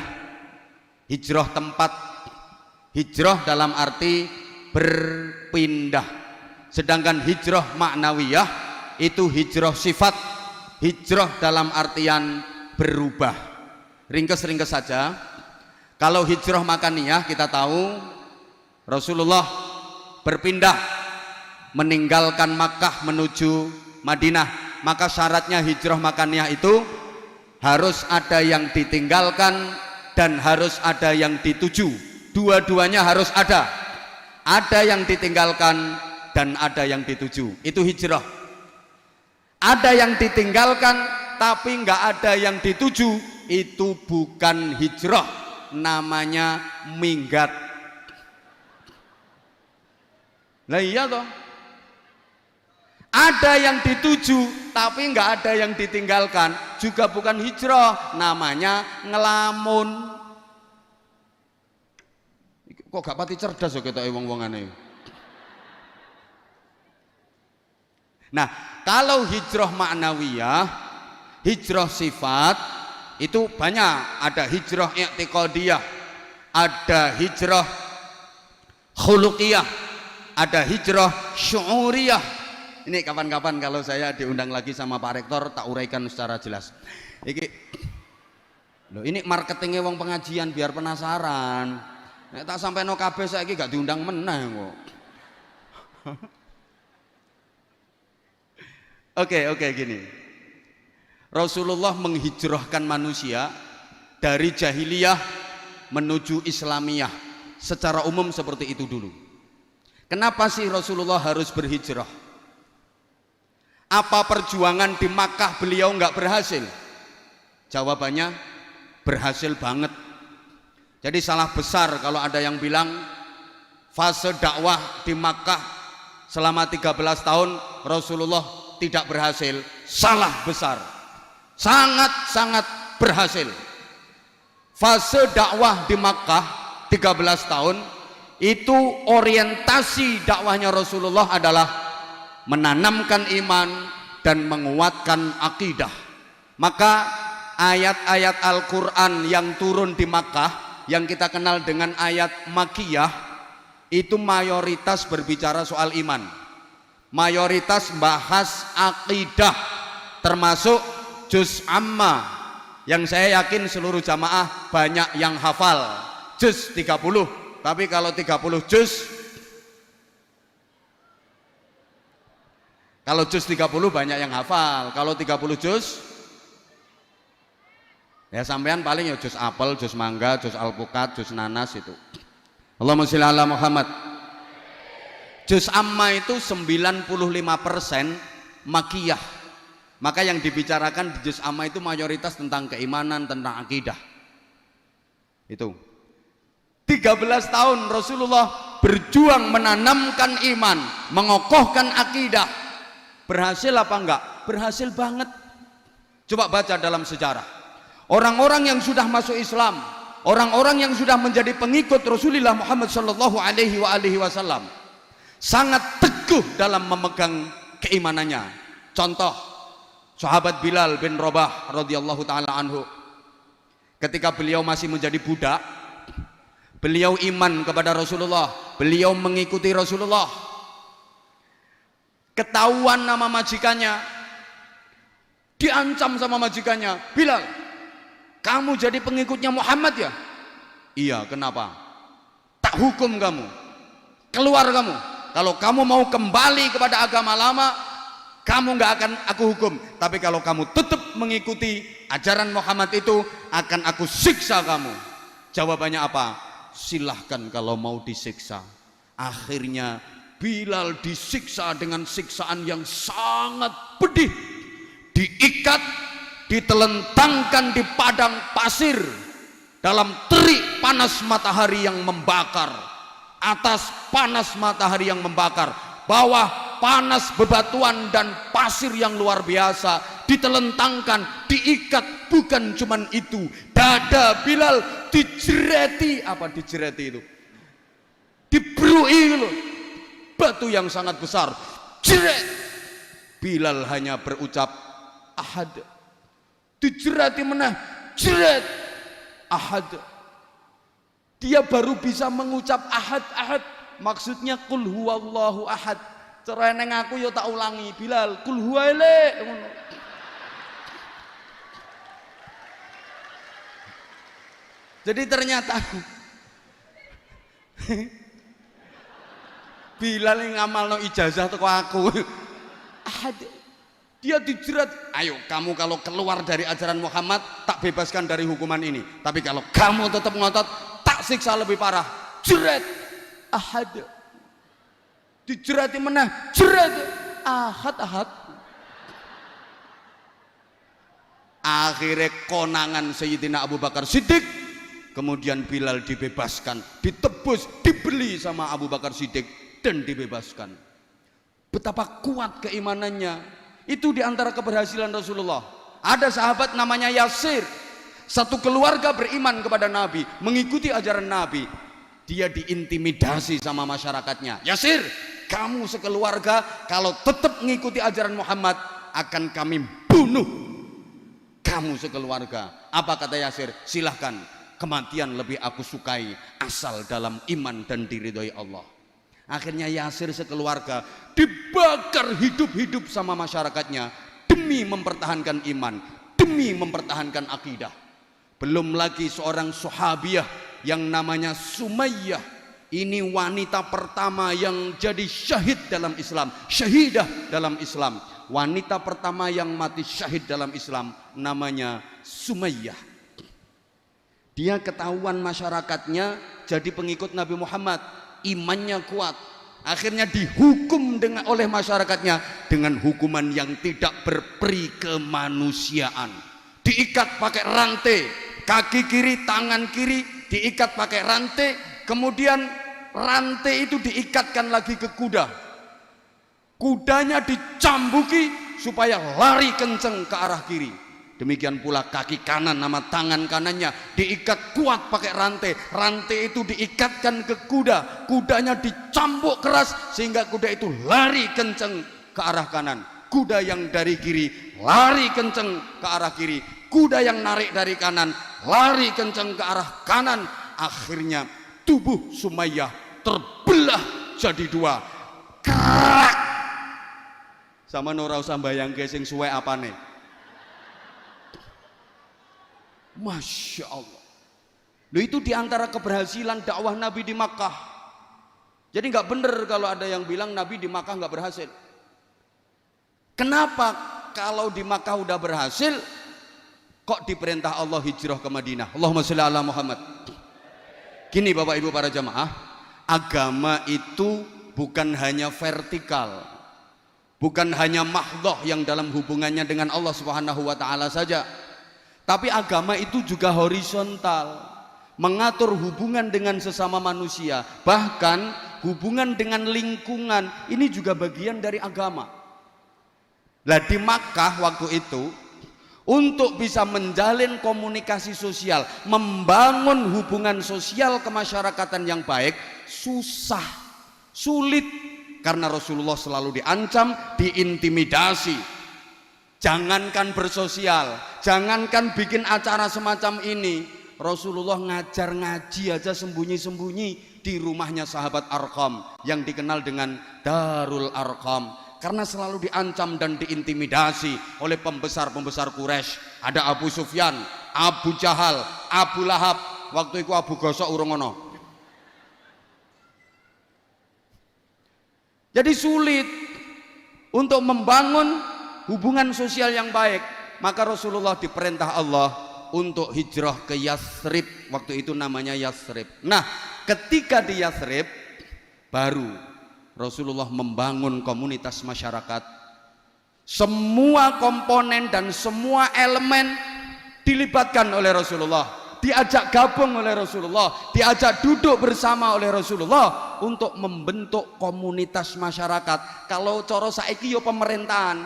hijrah tempat, hijrah dalam arti berpindah. Sedangkan hijrah ma'nawiyah itu hijrah sifat, hijrah dalam artian berubah. Ringkes-ringkes saja. Kalau hijrah makaniyah kita tahu Rasulullah berpindah meninggalkan Makkah menuju Madinah. Maka syaratnya hijrah makaniyah itu harus ada yang ditinggalkan dan harus ada yang dituju. Dua-duanya harus ada. Ada yang ditinggalkan dan ada yang dituju. Itu hijrah. Ada yang ditinggalkan tapi nggak ada yang dituju, itu bukan hijrah, namanya minggat. Lah iya toh. Ada yang dituju tapi nggak ada yang ditinggalkan, juga bukan hijrah, namanya ngelamun. Kok gak pati cerdas ya kita wong-wongane. Nah, kalau hijrah ma'nawiyah, hijrah sifat itu banyak. Ada hijrah i'tiqadiyah, ada hijrah khuluqiyah, ada hijrah syu'uriyah. Ini kapan-kapan kalau saya diundang lagi sama Pak Rektor tak uraikan secara jelas. Iki Loh, ini marketingnya wong pengajian biar penasaran. Nek tak sampai no kabeh saiki gak diundang meneh kok. Oke, gini. Rasulullah menghijrahkan manusia dari jahiliyah menuju Islamiyah. Secara umum seperti itu dulu. Kenapa sih Rasulullah harus berhijrah? Apa perjuangan di Makkah beliau nggak berhasil? Jawabannya berhasil banget. Jadi salah besar kalau ada yang bilang fase dakwah di Makkah selama 13 tahun Rasulullah tidak berhasil. Salah besar. Sangat-sangat berhasil. Fase dakwah di Makkah 13 tahun itu orientasi dakwahnya Rasulullah adalah menanamkan iman dan menguatkan akidah. Maka ayat-ayat Al-Quran yang turun di Makkah yang kita kenal dengan ayat Makkiyah itu mayoritas berbicara soal iman, mayoritas bahas akidah, termasuk juz amma yang saya yakin seluruh jamaah banyak yang hafal, juz 30. Tapi kalau 30 juz, kalau juz 30 banyak yang hafal. Kalau 30 juz ya sampean paling ya juz apel, juz mangga, juz alpukat, juz nanas itu. Allahumma sholli ala Muhammad. Juz amma itu 95% makiyah. Maka yang dibicarakan di juz amma itu mayoritas tentang keimanan, tentang akidah. Itu 13 tahun Rasulullah berjuang menanamkan iman, mengokohkan akidah. Berhasil apa enggak? Berhasil banget. Coba baca dalam sejarah. Orang-orang yang sudah masuk Islam, orang-orang yang sudah menjadi pengikut Rasulullah Muhammad sallallahu alaihi wasallam sangat teguh dalam memegang keimanannya. Contoh, sahabat Bilal bin Rabah radhiyallahu taala anhu. Ketika beliau masih menjadi budak, beliau iman kepada Rasulullah, beliau mengikuti Rasulullah. Ketahuan nama majikannya, diancam sama majikannya, Bilal, kamu jadi pengikutnya Muhammad ya? Iya, kenapa? Tak hukum kamu, keluar kamu. Kalau kamu mau kembali kepada agama lama, kamu nggak akan aku hukum. Tapi kalau kamu tetap mengikuti ajaran Muhammad itu, akan aku siksa kamu. Jawabannya apa? Silahkan kalau mau disiksa. Akhirnya Bilal disiksa dengan siksaan yang sangat pedih. Diikat, ditelentangkan di padang pasir dalam terik panas matahari yang membakar, atas panas matahari yang membakar, bawah panas bebatuan dan pasir yang luar biasa, ditelentangkan, diikat. Bukan cuman itu, dada Bilal dijereti. Apa dijereti itu? Diberui loh, batu yang sangat besar, jeret. Bilal hanya berucap ahad. Dijerati meneh, jeret, ahad. Dia baru bisa mengucap ahad, ahad. Maksudnya kul huwallahu ahad. Cerai neng aku yo tak ulangi, Bilal, kul huwaile. Jadi ternyata Bilal yang ngamal no ijazah teko aku. Ahad. Dia dijerat, ayo kamu kalau keluar dari ajaran Muhammad tak bebaskan dari hukuman ini. Tapi kalau kamu tetap ngotot, tak siksa lebih parah. Jerat, ahad. Dijerati meneh, jerat, ahad, ahad. Akhirnya konangan Sayyidina Abu Bakar Siddiq. Kemudian Bilal dibebaskan, ditebus, dibeli sama Abu Bakar Siddiq dan dibebaskan. Betapa kuat keimanannya. Itu diantara keberhasilan Rasulullah. Ada sahabat namanya Yasir, satu keluarga beriman kepada Nabi, mengikuti ajaran Nabi. Dia diintimidasi sama masyarakatnya. Yasir, kamu sekeluarga kalau tetap mengikuti ajaran Muhammad akan kami bunuh kamu sekeluarga. Apa kata Yasir? Silahkan, kematian lebih aku sukai asal dalam iman dan diridhoi Allah. Akhirnya Yasir sekeluarga dibakar hidup-hidup sama masyarakatnya demi mempertahankan iman, demi mempertahankan akidah. Belum lagi seorang sahabiah yang namanya Sumayyah. Ini wanita pertama yang jadi syahid dalam Islam, syahidah dalam Islam. Wanita pertama yang mati syahid dalam Islam namanya Sumayyah. Dia ketahuan masyarakatnya jadi pengikut Nabi Muhammad, imannya kuat. Akhirnya dihukum oleh masyarakatnya dengan hukuman yang tidak berperi kemanusiaan. Diikat pakai rantai, kaki kiri, tangan kiri diikat pakai rantai, kemudian rantai itu diikatkan lagi ke kuda. Kudanya dicambuki supaya lari kenceng ke arah kiri. Demikian pula kaki kanan sama tangan kanannya diikat kuat pakai rantai. Rantai itu diikatkan ke kuda. Kudanya dicambuk keras sehingga kuda itu lari kenceng ke arah kanan. Kuda yang dari kiri lari kenceng ke arah kiri. Kuda yang narik dari kanan lari kenceng ke arah kanan. Akhirnya tubuh Sumayyah terbelah jadi dua. Krak. Sama ora usah mbayangke sing suwe apane. Masya Allah. Loh, itu diantara keberhasilan dakwah Nabi di Makkah. Jadi nggak bener kalau ada yang bilang Nabi di Makkah nggak berhasil. Kenapa kalau di Makkah udah berhasil, kok diperintah Allah hijrah ke Madinah? Allahumma sholli ala Muhammad. Gini Bapak Ibu para jamaah, agama itu bukan hanya vertikal, bukan hanya mahdhah yang dalam hubungannya dengan Allah Subhanahu wa taala saja. Tapi agama itu juga horizontal, mengatur hubungan dengan sesama manusia, bahkan hubungan dengan lingkungan. Ini juga bagian dari agama. Lah di Makkah waktu itu, untuk bisa menjalin komunikasi sosial, membangun hubungan sosial kemasyarakatan yang baik, susah, sulit, karena Rasulullah selalu diancam, diintimidasi. Jangankan bersosial, jangankan bikin acara semacam ini, Rasulullah ngajar ngaji aja sembunyi-sembunyi di rumahnya sahabat Arqam yang dikenal dengan Darul Arqam, karena selalu diancam dan diintimidasi oleh pembesar-pembesar Quraisy. Ada Abu Sufyan, Abu Jahal, Abu Lahab, waktu itu Abu Gosok urung ono. Jadi sulit untuk membangun hubungan sosial yang baik. Maka Rasulullah diperintah Allah untuk hijrah ke Yathrib. Waktu itu namanya Yathrib. Nah, ketika di Yathrib baru Rasulullah membangun komunitas masyarakat. Semua komponen dan semua elemen dilibatkan oleh Rasulullah, diajak gabung oleh Rasulullah, diajak duduk bersama oleh Rasulullah untuk membentuk komunitas masyarakat. Kalau coro saiki yo pemerintahan,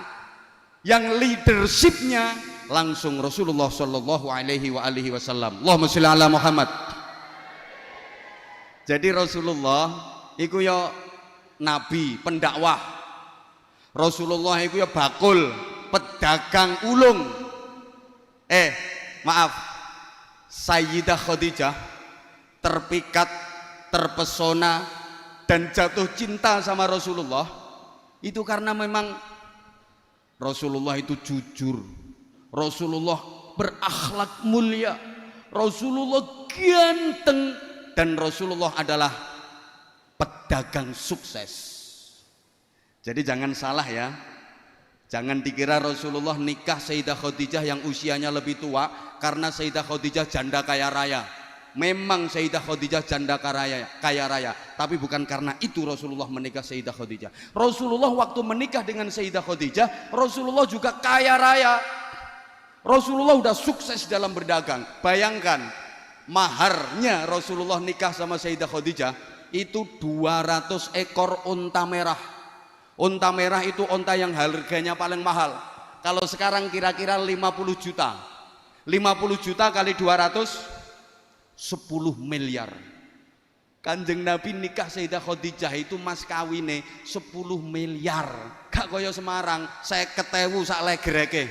yang leadershipnya langsung Rasulullah Shallallahu Alaihi Wasallam. Allahumma sholli ala Muhammad. Jadi Rasulullah iku yo nabi, pendakwah. Rasulullah iku yo bakul, pedagang ulung. Maaf, Sayyidah Khadijah terpikat, terpesona dan jatuh cinta sama Rasulullah itu karena memang Rasulullah itu jujur, Rasulullah berakhlak mulia, Rasulullah ganteng, dan Rasulullah adalah pedagang sukses. Jadi jangan salah ya, jangan dikira Rasulullah nikah Sayyidah Khadijah yang usianya lebih tua karena Sayyidah Khadijah janda kaya raya. Memang Sayyidah Khadijah janda kaya raya, tapi bukan karena itu Rasulullah menikah Sayyidah Khadijah. Rasulullah waktu menikah dengan Sayyidah Khadijah, Rasulullah juga kaya raya. Rasulullah udah sukses dalam berdagang. Bayangkan, maharnya Rasulullah nikah sama Sayyidah Khadijah itu 200 ekor unta merah. Unta merah itu unta yang harganya paling mahal. Kalau sekarang kira-kira 50 juta. 50 juta kali 200, 10 miliar. Kanjeng Nabi nikah Sayyidah Khadijah itu mas kawine 10 miliar. Gak kaya Semarang 50.000 sak legreke.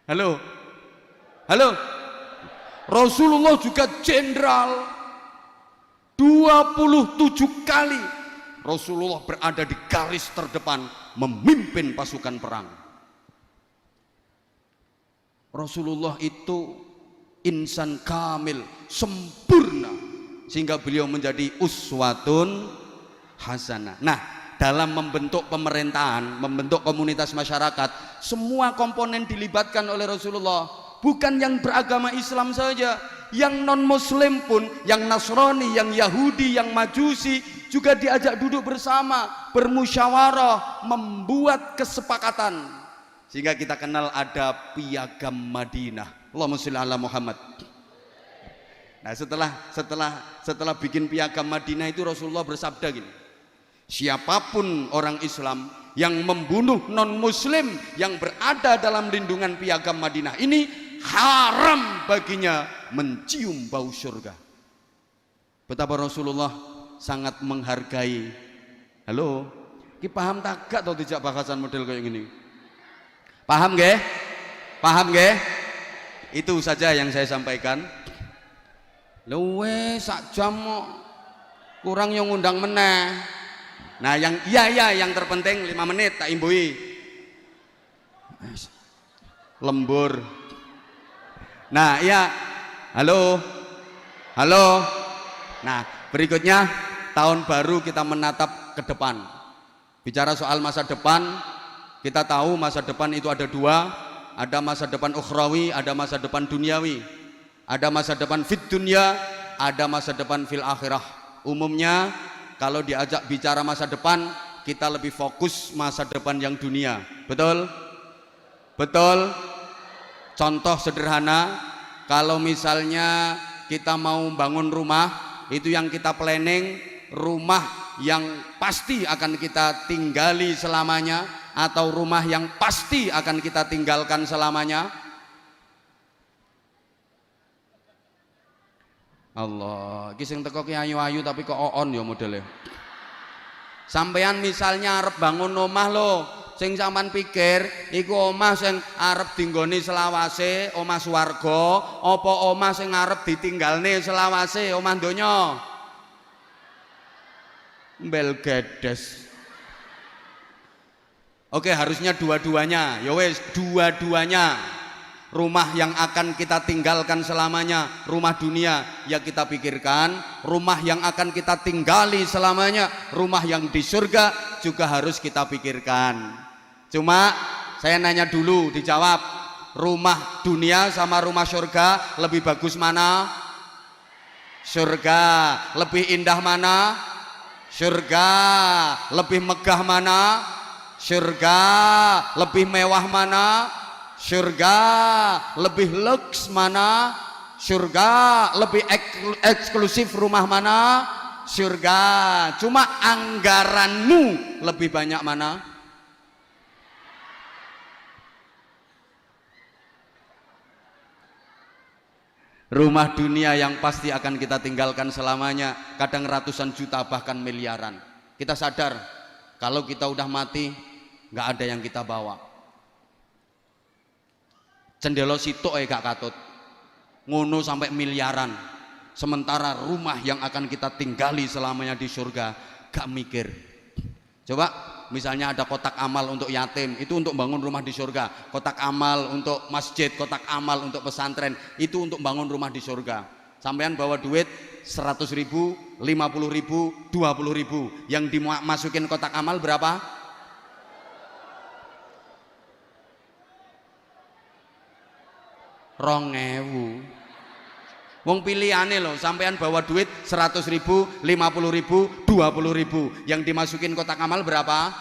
Halo. Rasulullah juga jenderal. 27 kali Rasulullah berada di garis terdepan memimpin pasukan perang. Rasulullah itu insan kamil, sempurna, sehingga beliau menjadi uswatun hasanah. Nah, dalam membentuk pemerintahan, membentuk komunitas masyarakat, semua komponen dilibatkan oleh Rasulullah. Bukan yang beragama Islam saja, yang non muslim pun, yang Nasrani, yang Yahudi, yang Majusi juga diajak duduk bersama, bermusyawarah, membuat kesepakatan, sehingga kita kenal ada piagam Madinah. Allahumma sholli ala Muhammad. Nah, setelah bikin piagam Madinah itu Rasulullah bersabda gini, siapapun orang Islam yang membunuh non muslim yang berada dalam lindungan piagam Madinah ini, haram baginya mencium bau surga. Betapa Rasulullah sangat menghargai. Halo, ki paham tak gak atau tidak bahasan model kayak gini? Paham nggih? Paham nggih? Itu saja yang saya sampaikan. Luwe sak jam kurang yang ngundang meneh. Nah, yang yang terpenting 5 menit tak imbui. Lembur. Nah, iya. Halo. Halo. Nah, berikutnya tahun baru kita menatap ke depan. Bicara soal masa depan, kita tahu masa depan itu ada dua, ada masa depan ukhrawi, ada masa depan duniawi. Ada masa depan fit dunya, ada masa depan fil akhirah. Umumnya kalau diajak bicara masa depan, kita lebih fokus masa depan yang dunia. Betul? Betul? Contoh sederhana, kalau misalnya kita mau bangun rumah, itu yang kita planning rumah yang pasti akan kita tinggali selamanya, atau rumah yang pasti akan kita tinggalkan selamanya. Allah, iki sing teko ki ayu-ayu tapi kok on ya modele. Sampeyan misalnya arep bangun omah lho, sing sampean pikir iku omah sing arep dinggoni selawase, omah swarga, apa omah sing arep ditinggalne selawase, omah donya? Mbel gedes. Oke, harusnya dua-duanya. Ya wes, dua-duanya. Rumah yang akan kita tinggalkan selamanya, rumah dunia, ya kita pikirkan. Rumah yang akan kita tinggali selamanya, rumah yang di surga, juga harus kita pikirkan. Cuma saya nanya dulu, dijawab. Rumah dunia sama rumah surga lebih bagus mana? Surga. Lebih indah mana? Surga. Lebih megah mana? Surga. Lebih mewah mana? Surga. Lebih lux mana? Surga. Lebih eksklusif rumah mana? Surga. Cuma anggaranmu lebih banyak mana? Rumah dunia yang pasti akan kita tinggalkan selamanya, kadang ratusan juta bahkan miliaran. Kita sadar kalau kita udah mati nggak ada yang kita bawa. Cendelo sitok gak katut, ngono sampai miliaran. Sementara rumah yang akan kita tinggali selamanya di surga gak mikir. Coba misalnya ada kotak amal untuk yatim, itu untuk bangun rumah di surga. Kotak amal untuk masjid, kotak amal untuk pesantren, itu untuk bangun rumah di surga. Sampean bawa duit 100 ribu, 50 ribu, 20 ribu, yang dimasukin kotak amal berapa? Rongewu. Wong pilihane loh, sampean bawa duit 100 ribu, 50 ribu, 20 ribu, yang dimasukin kotak amal berapa?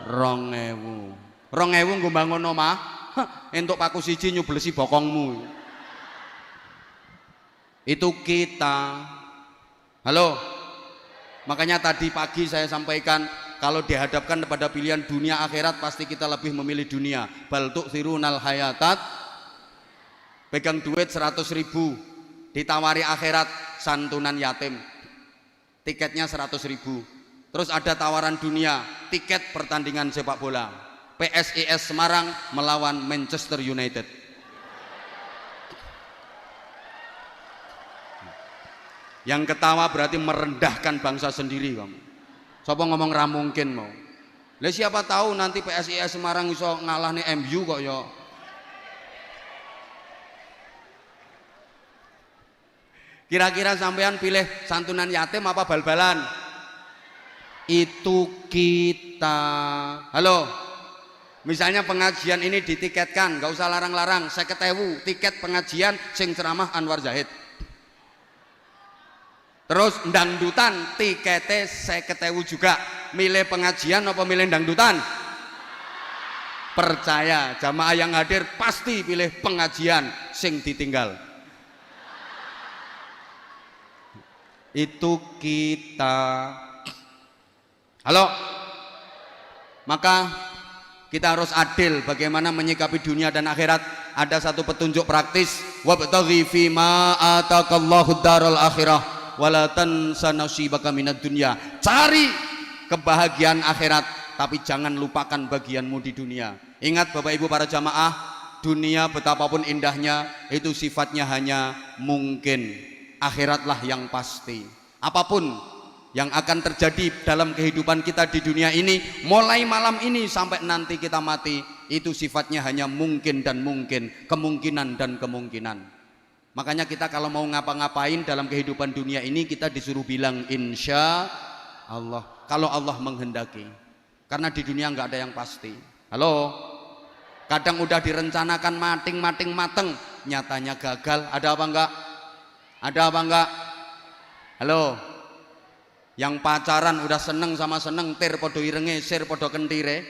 Rongewu. Rongewu nggo bangun omah, entuk paku siji nyublesi bokongmu. Itu kita. Halo. Makanya tadi pagi saya sampaikan, kalau dihadapkan pada pilihan dunia akhirat, pasti kita lebih memilih dunia. Bal tu'thirunal hayatat. Pegang duit 100 ribu, ditawari akhirat santunan yatim, tiketnya 100 ribu. Terus ada tawaran dunia, tiket pertandingan sepak bola, PSIS Semarang melawan Manchester United. Yang ketawa berarti merendahkan bangsa sendiri kamu. Sopo ngomong ra mungkin mau. Lah siapa tahu nanti PSIS Semarang iso ngalahne MU kok ya. Kira-kira sampean pilih santunan yatim apa bal-balan? Itu kita. Halo, misalnya pengajian ini ditiketkan, nggak usah larang-larang, 50.000 tiket pengajian sing ceramah Anwar Zahid. Terus dangdutan tiketnya 50.000 juga. Milih pengajian apa milih dangdutan? Percaya jamaah yang hadir pasti pilih pengajian sing ditinggal. Itu kita. Halo, maka kita harus adil bagaimana menyikapi dunia dan akhirat. Ada satu petunjuk praktis, wabtaghi fima atakallahu daral akhirah wala tansa nasibaka minad dunya. Cari kebahagiaan akhirat tapi jangan lupakan bagianmu di dunia. Ingat Bapak Ibu para jamaah, dunia betapapun indahnya itu sifatnya hanya mungkin. Akhiratlah yang pasti. Apapun yang akan terjadi dalam kehidupan kita di dunia ini, mulai malam ini sampai nanti kita mati, itu sifatnya hanya mungkin dan mungkin, kemungkinan dan kemungkinan. Makanya kita kalau mau ngapa-ngapain dalam kehidupan dunia ini, kita disuruh bilang insya Allah, kalau Allah menghendaki. Karena di dunia nggak ada yang pasti. Halo, kadang udah direncanakan mating mateng, nyatanya gagal. Ada apa enggak? Ada apa enggak? Halo, yang pacaran udah seneng sama seneng, tir podo irenge, sir podo kentire,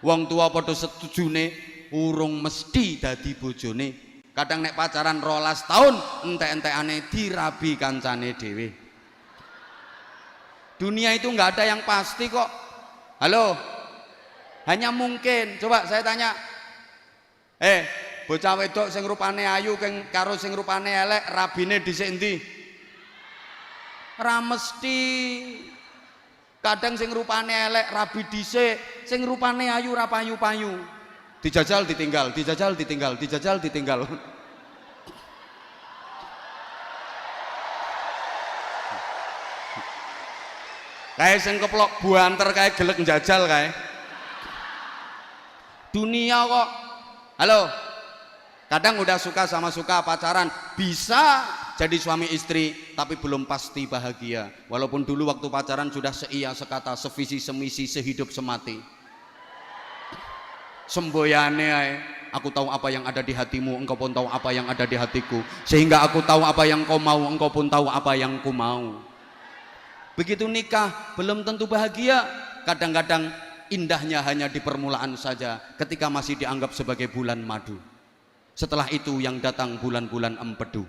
wong tua podo setujune, urung mesti dadi bojone. Kadang nek pacaran 12 tahun, entek-entekane dirabi kancane dhewe. Dunia itu nggak ada yang pasti kok. Halo, hanya mungkin. Coba saya tanya, bocah wedok sing rupane ayu karo sing rupane elek, rabine dhisik endi? Ra mesti. Kadang sing rupane elek rabi dhisik, sing rupane ayu ra payu-payu. Dijajal ditinggal, dijajal ditinggal, dijajal ditinggal. Kayak sing keplok buanter kayak gelek njajal kayak. Dunia kok. Halo. Kadang udah suka sama suka pacaran, bisa jadi suami istri tapi belum pasti bahagia. Walaupun dulu waktu pacaran sudah seia sekata, sevisi semisi, sehidup semati. Semboyane ae, aku tahu apa yang ada di hatimu, engkau pun tahu apa yang ada di hatiku. Sehingga aku tahu apa yang kau mau, engkau pun tahu apa yang ku mau. Begitu nikah belum tentu bahagia. Kadang-kadang indahnya hanya di permulaan saja, ketika masih dianggap sebagai bulan madu. Setelah itu yang datang bulan-bulan empedu.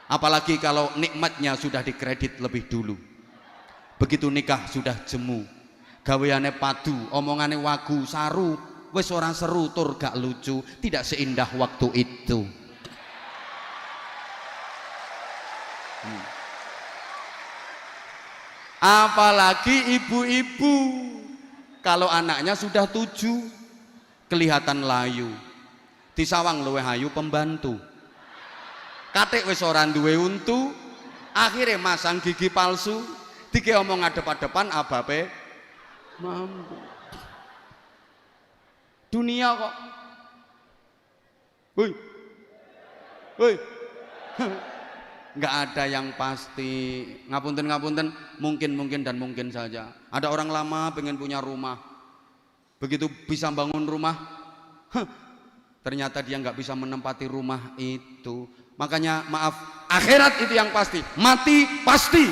Apalagi kalau nikmatnya sudah dikredit lebih dulu. Begitu nikah sudah jemu, gaweane padu, omongane wagu, saru, wis ora seru tur gak lucu, tidak seindah waktu itu. Apalagi ibu-ibu, kalau anaknya sudah 7 kelihatan layu. Disawang luweh ayu pembantu. Katik wis ora duwe untu, akhirnya masang gigi palsu, dike omong adep-adepan abape mampu. Dunia kok. Woi. Woi. Nggak ada yang pasti. Ngapunten, mungkin dan mungkin saja. Ada orang lama pengen punya rumah, begitu bisa bangun rumah, ternyata dia nggak bisa menempati rumah itu. Makanya maaf, akhirat itu yang pasti. Mati pasti,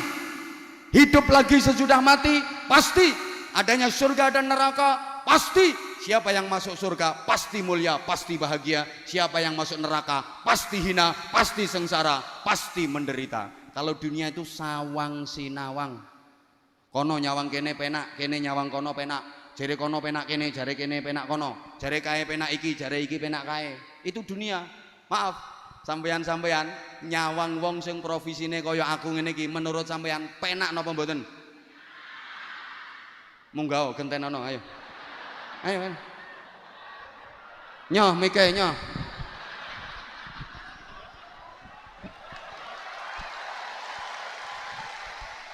hidup lagi sesudah mati pasti, adanya surga dan neraka pasti. Siapa yang masuk surga pasti mulia, pasti bahagia. Siapa yang masuk neraka pasti hina, pasti sengsara, pasti menderita. Kalau dunia itu sawang sinawang, kono nyawang kene penak, kene nyawang kono penak, jare kono penak kene, jare kene penak kono, jare kae penak iki, jare iki penak kae. Itu dunia. Maaf, sampeyan-sampeyan nyawang wong sing profesine kaya aku ngene iki, menurut sampeyan penak napa mboten? Munggah gentenono, ayo. Ayo kan. Nyoh mike nyoh.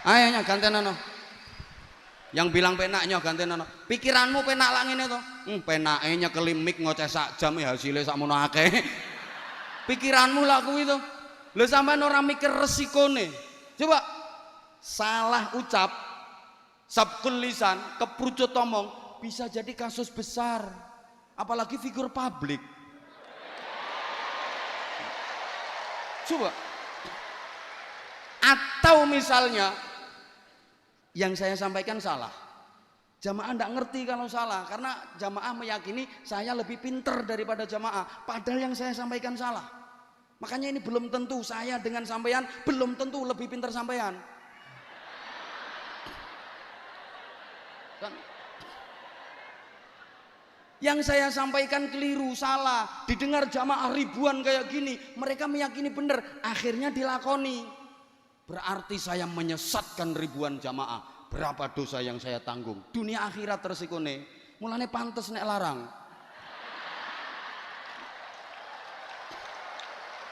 Ayo nyoh gantenono. Yang bilang penak nyoh gantenono. Pikiranmu penak lah ngene to. Penake nyekel mik ngoceh sak jam ya hasilnya sakmono akeh. Pikiranmu lah kuwi to. Lho sampean ora mikir resikone. Coba salah ucap, sabkul lisan, keprucut omong bisa jadi kasus besar. Apalagi figur publik. Coba. Atau misalnya yang saya sampaikan salah, jamaah tidak ngerti kalau salah karena jamaah meyakini saya lebih pinter daripada jamaah, padahal yang saya sampaikan salah. Makanya ini belum tentu saya dengan sampean belum tentu lebih pinter sampean kan? Yang saya sampaikan keliru, salah, didengar jamaah ribuan kayak gini, mereka meyakini benar, akhirnya dilakoni. Berarti saya menyesatkan ribuan jamaah. Berapa dosa yang saya tanggung? Dunia akhirat resikone. Mulane pantes nek larang.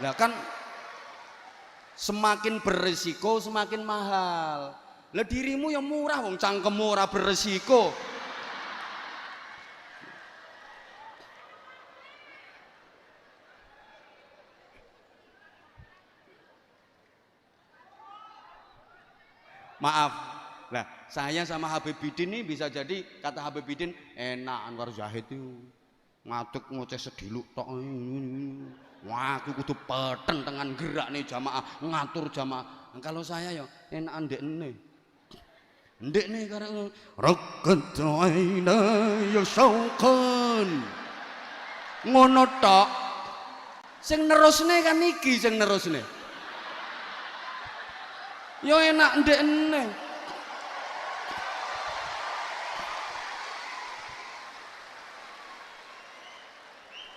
Lah kan semakin berisiko semakin mahal. Lah dirimu yang murah wong cangkemmu ora berisiko. Maaf, lah saya sama Habib Bidin ini bisa jadi kata Habib Bidin enak Anwar Zahid itu ngatuk ngoceh sediluk tok. Wah aku kudu peteng dengan gerak nih jamaah ngatur jamaah. Nah, kalau saya ya enak ndek nih karena rakat aina ya syauqan ngono tok. Sing nerusne kan iki sing nerusne. Yo enak ndek eneh.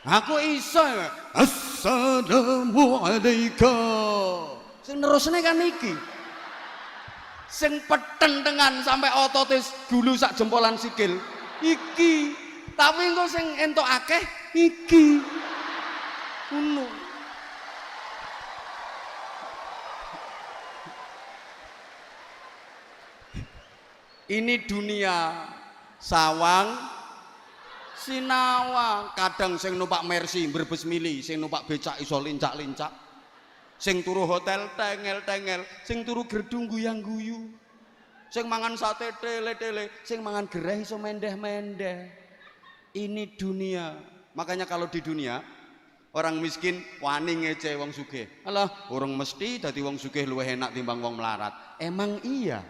Aku iso. Assalamualaikum. Sing nerusne kan iki. Sing petentengan sampai ototis dulu sak jempolan sikil. Iki. Tapi engko sing entuk akeh iki. Ngono. Ini dunia sawang sinawang. Kadang sing numpak Mercy Brebes Mili, sing numpak becak iso lincak-lincak, sing turu hotel tengel-tengel, sing turu gerdung guyang-guyu, sing mangan sate tele-tele, sing mangan gereh iso mendeh-mendeh. Ini dunia. Makanya kalau di dunia orang miskin wani ngece wong sugih. Alah, orang mesti dadi wong sugih luwih enak timbang wong melarat. Emang iya?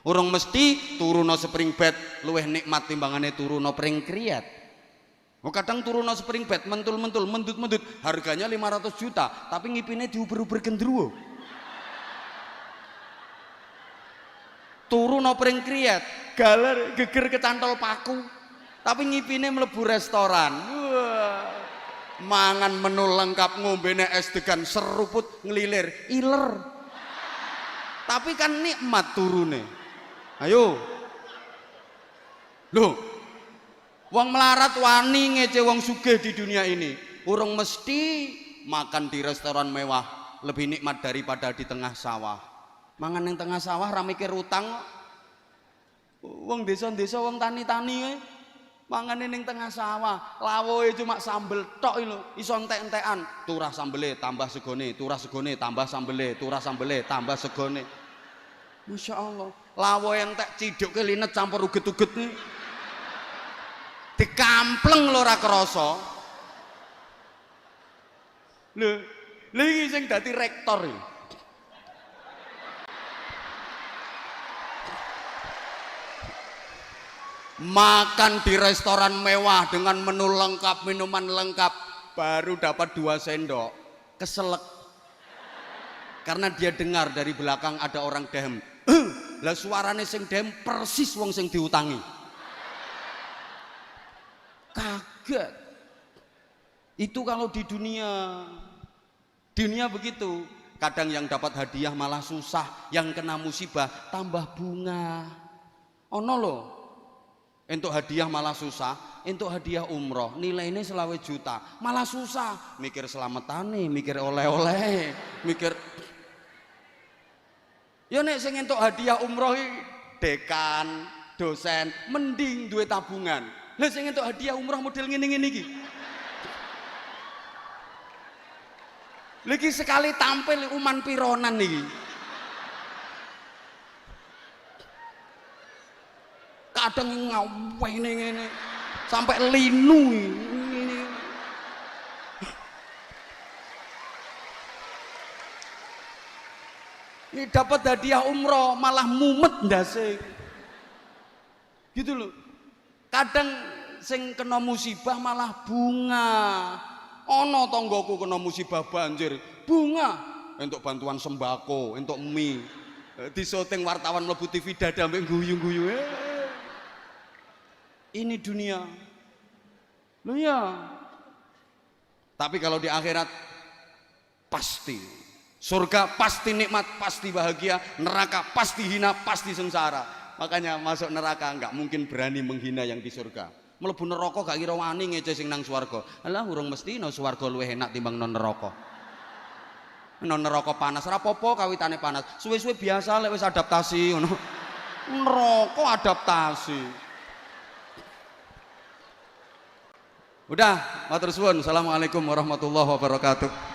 Orang mesti turuno spring bed luwih nikmat timbangane turuno pring kriat. Kadang turuno spring bed mentul-mentul, mendut-mendut, harganya 500 juta, tapi ngipine diuber-uber gendruwo. Turuno pring kriat, galer geger kecantol paku, tapi ngipine mlebu restoran. Wah. Mangan menu lengkap, ngombene es degan seruput ngelilir, iler. Tapi kan nikmat turune. Ayo, loh, wong melarat wani ngece wong sugih di dunia ini. Urung mesti makan di restoran mewah lebih nikmat daripada di tengah sawah. Mangan yang tengah sawah ra mikir utang. Wong desa-desa wong tani-tani mangan ning tengah sawah, lawoe cuma sambel tok lho, iso entek-entekan. Turah sambele tambah segone, turah segone tambah sambele, turah sambele tambah segone. Masya Allah, lawo yang tak ciduk kelinet campur uget-uget nih dikampleng lho ora krasa. Lho iki sing dadi rektor iki. Makan di restoran mewah dengan menu lengkap, minuman lengkap, baru dapat 2 sendok keselek karena dia dengar dari belakang ada orang dehem. Lah suarane sing dem persis wong sing diutangi. Kaget. Itu kalau di dunia begitu. Kadang yang dapat hadiah malah susah, yang kena musibah tambah bunga. Ono lho. Entuk hadiah malah susah, entuk hadiah umroh nilainya 20 juta malah susah, mikir selamatane, mikir oleh-oleh, mikir. Ya nek sing entuk hadiah umroh dekan, dosen, mending duwe tabungan. Lah sing entuk hadiah umroh model ngene-ngene iki. Lagi sekali tampil uman pironan nih. Kadang ngaweh ini sampai linu ini. Ini dapat hadiah umroh malah mumet ndase. Gitu loh. Kadang sing kena musibah malah bunga. Ono tonggoku kena musibah banjir, bunga untuk bantuan sembako, untuk mie. Di syuting wartawan mlebu TV dada mbek guyu-guyu. Ini dunia. Loh ya. Tapi kalau di akhirat pasti surga, pasti nikmat, pasti bahagia, neraka pasti hina, pasti sengsara. Makanya masuk neraka enggak mungkin berani menghina yang di surga. Mlebu neraka gak kira wani ngece sing nang swarga. Alah urung mesti nang swarga luwih enak timbang nang neraka. Nang neraka panas ora apa-apa kawitane panas. Suwe-suwe biasa lek wis adaptasi ngono. Neraka adaptasi. Udah, matur suwun. Assalamualaikum warahmatullahi wabarakatuh.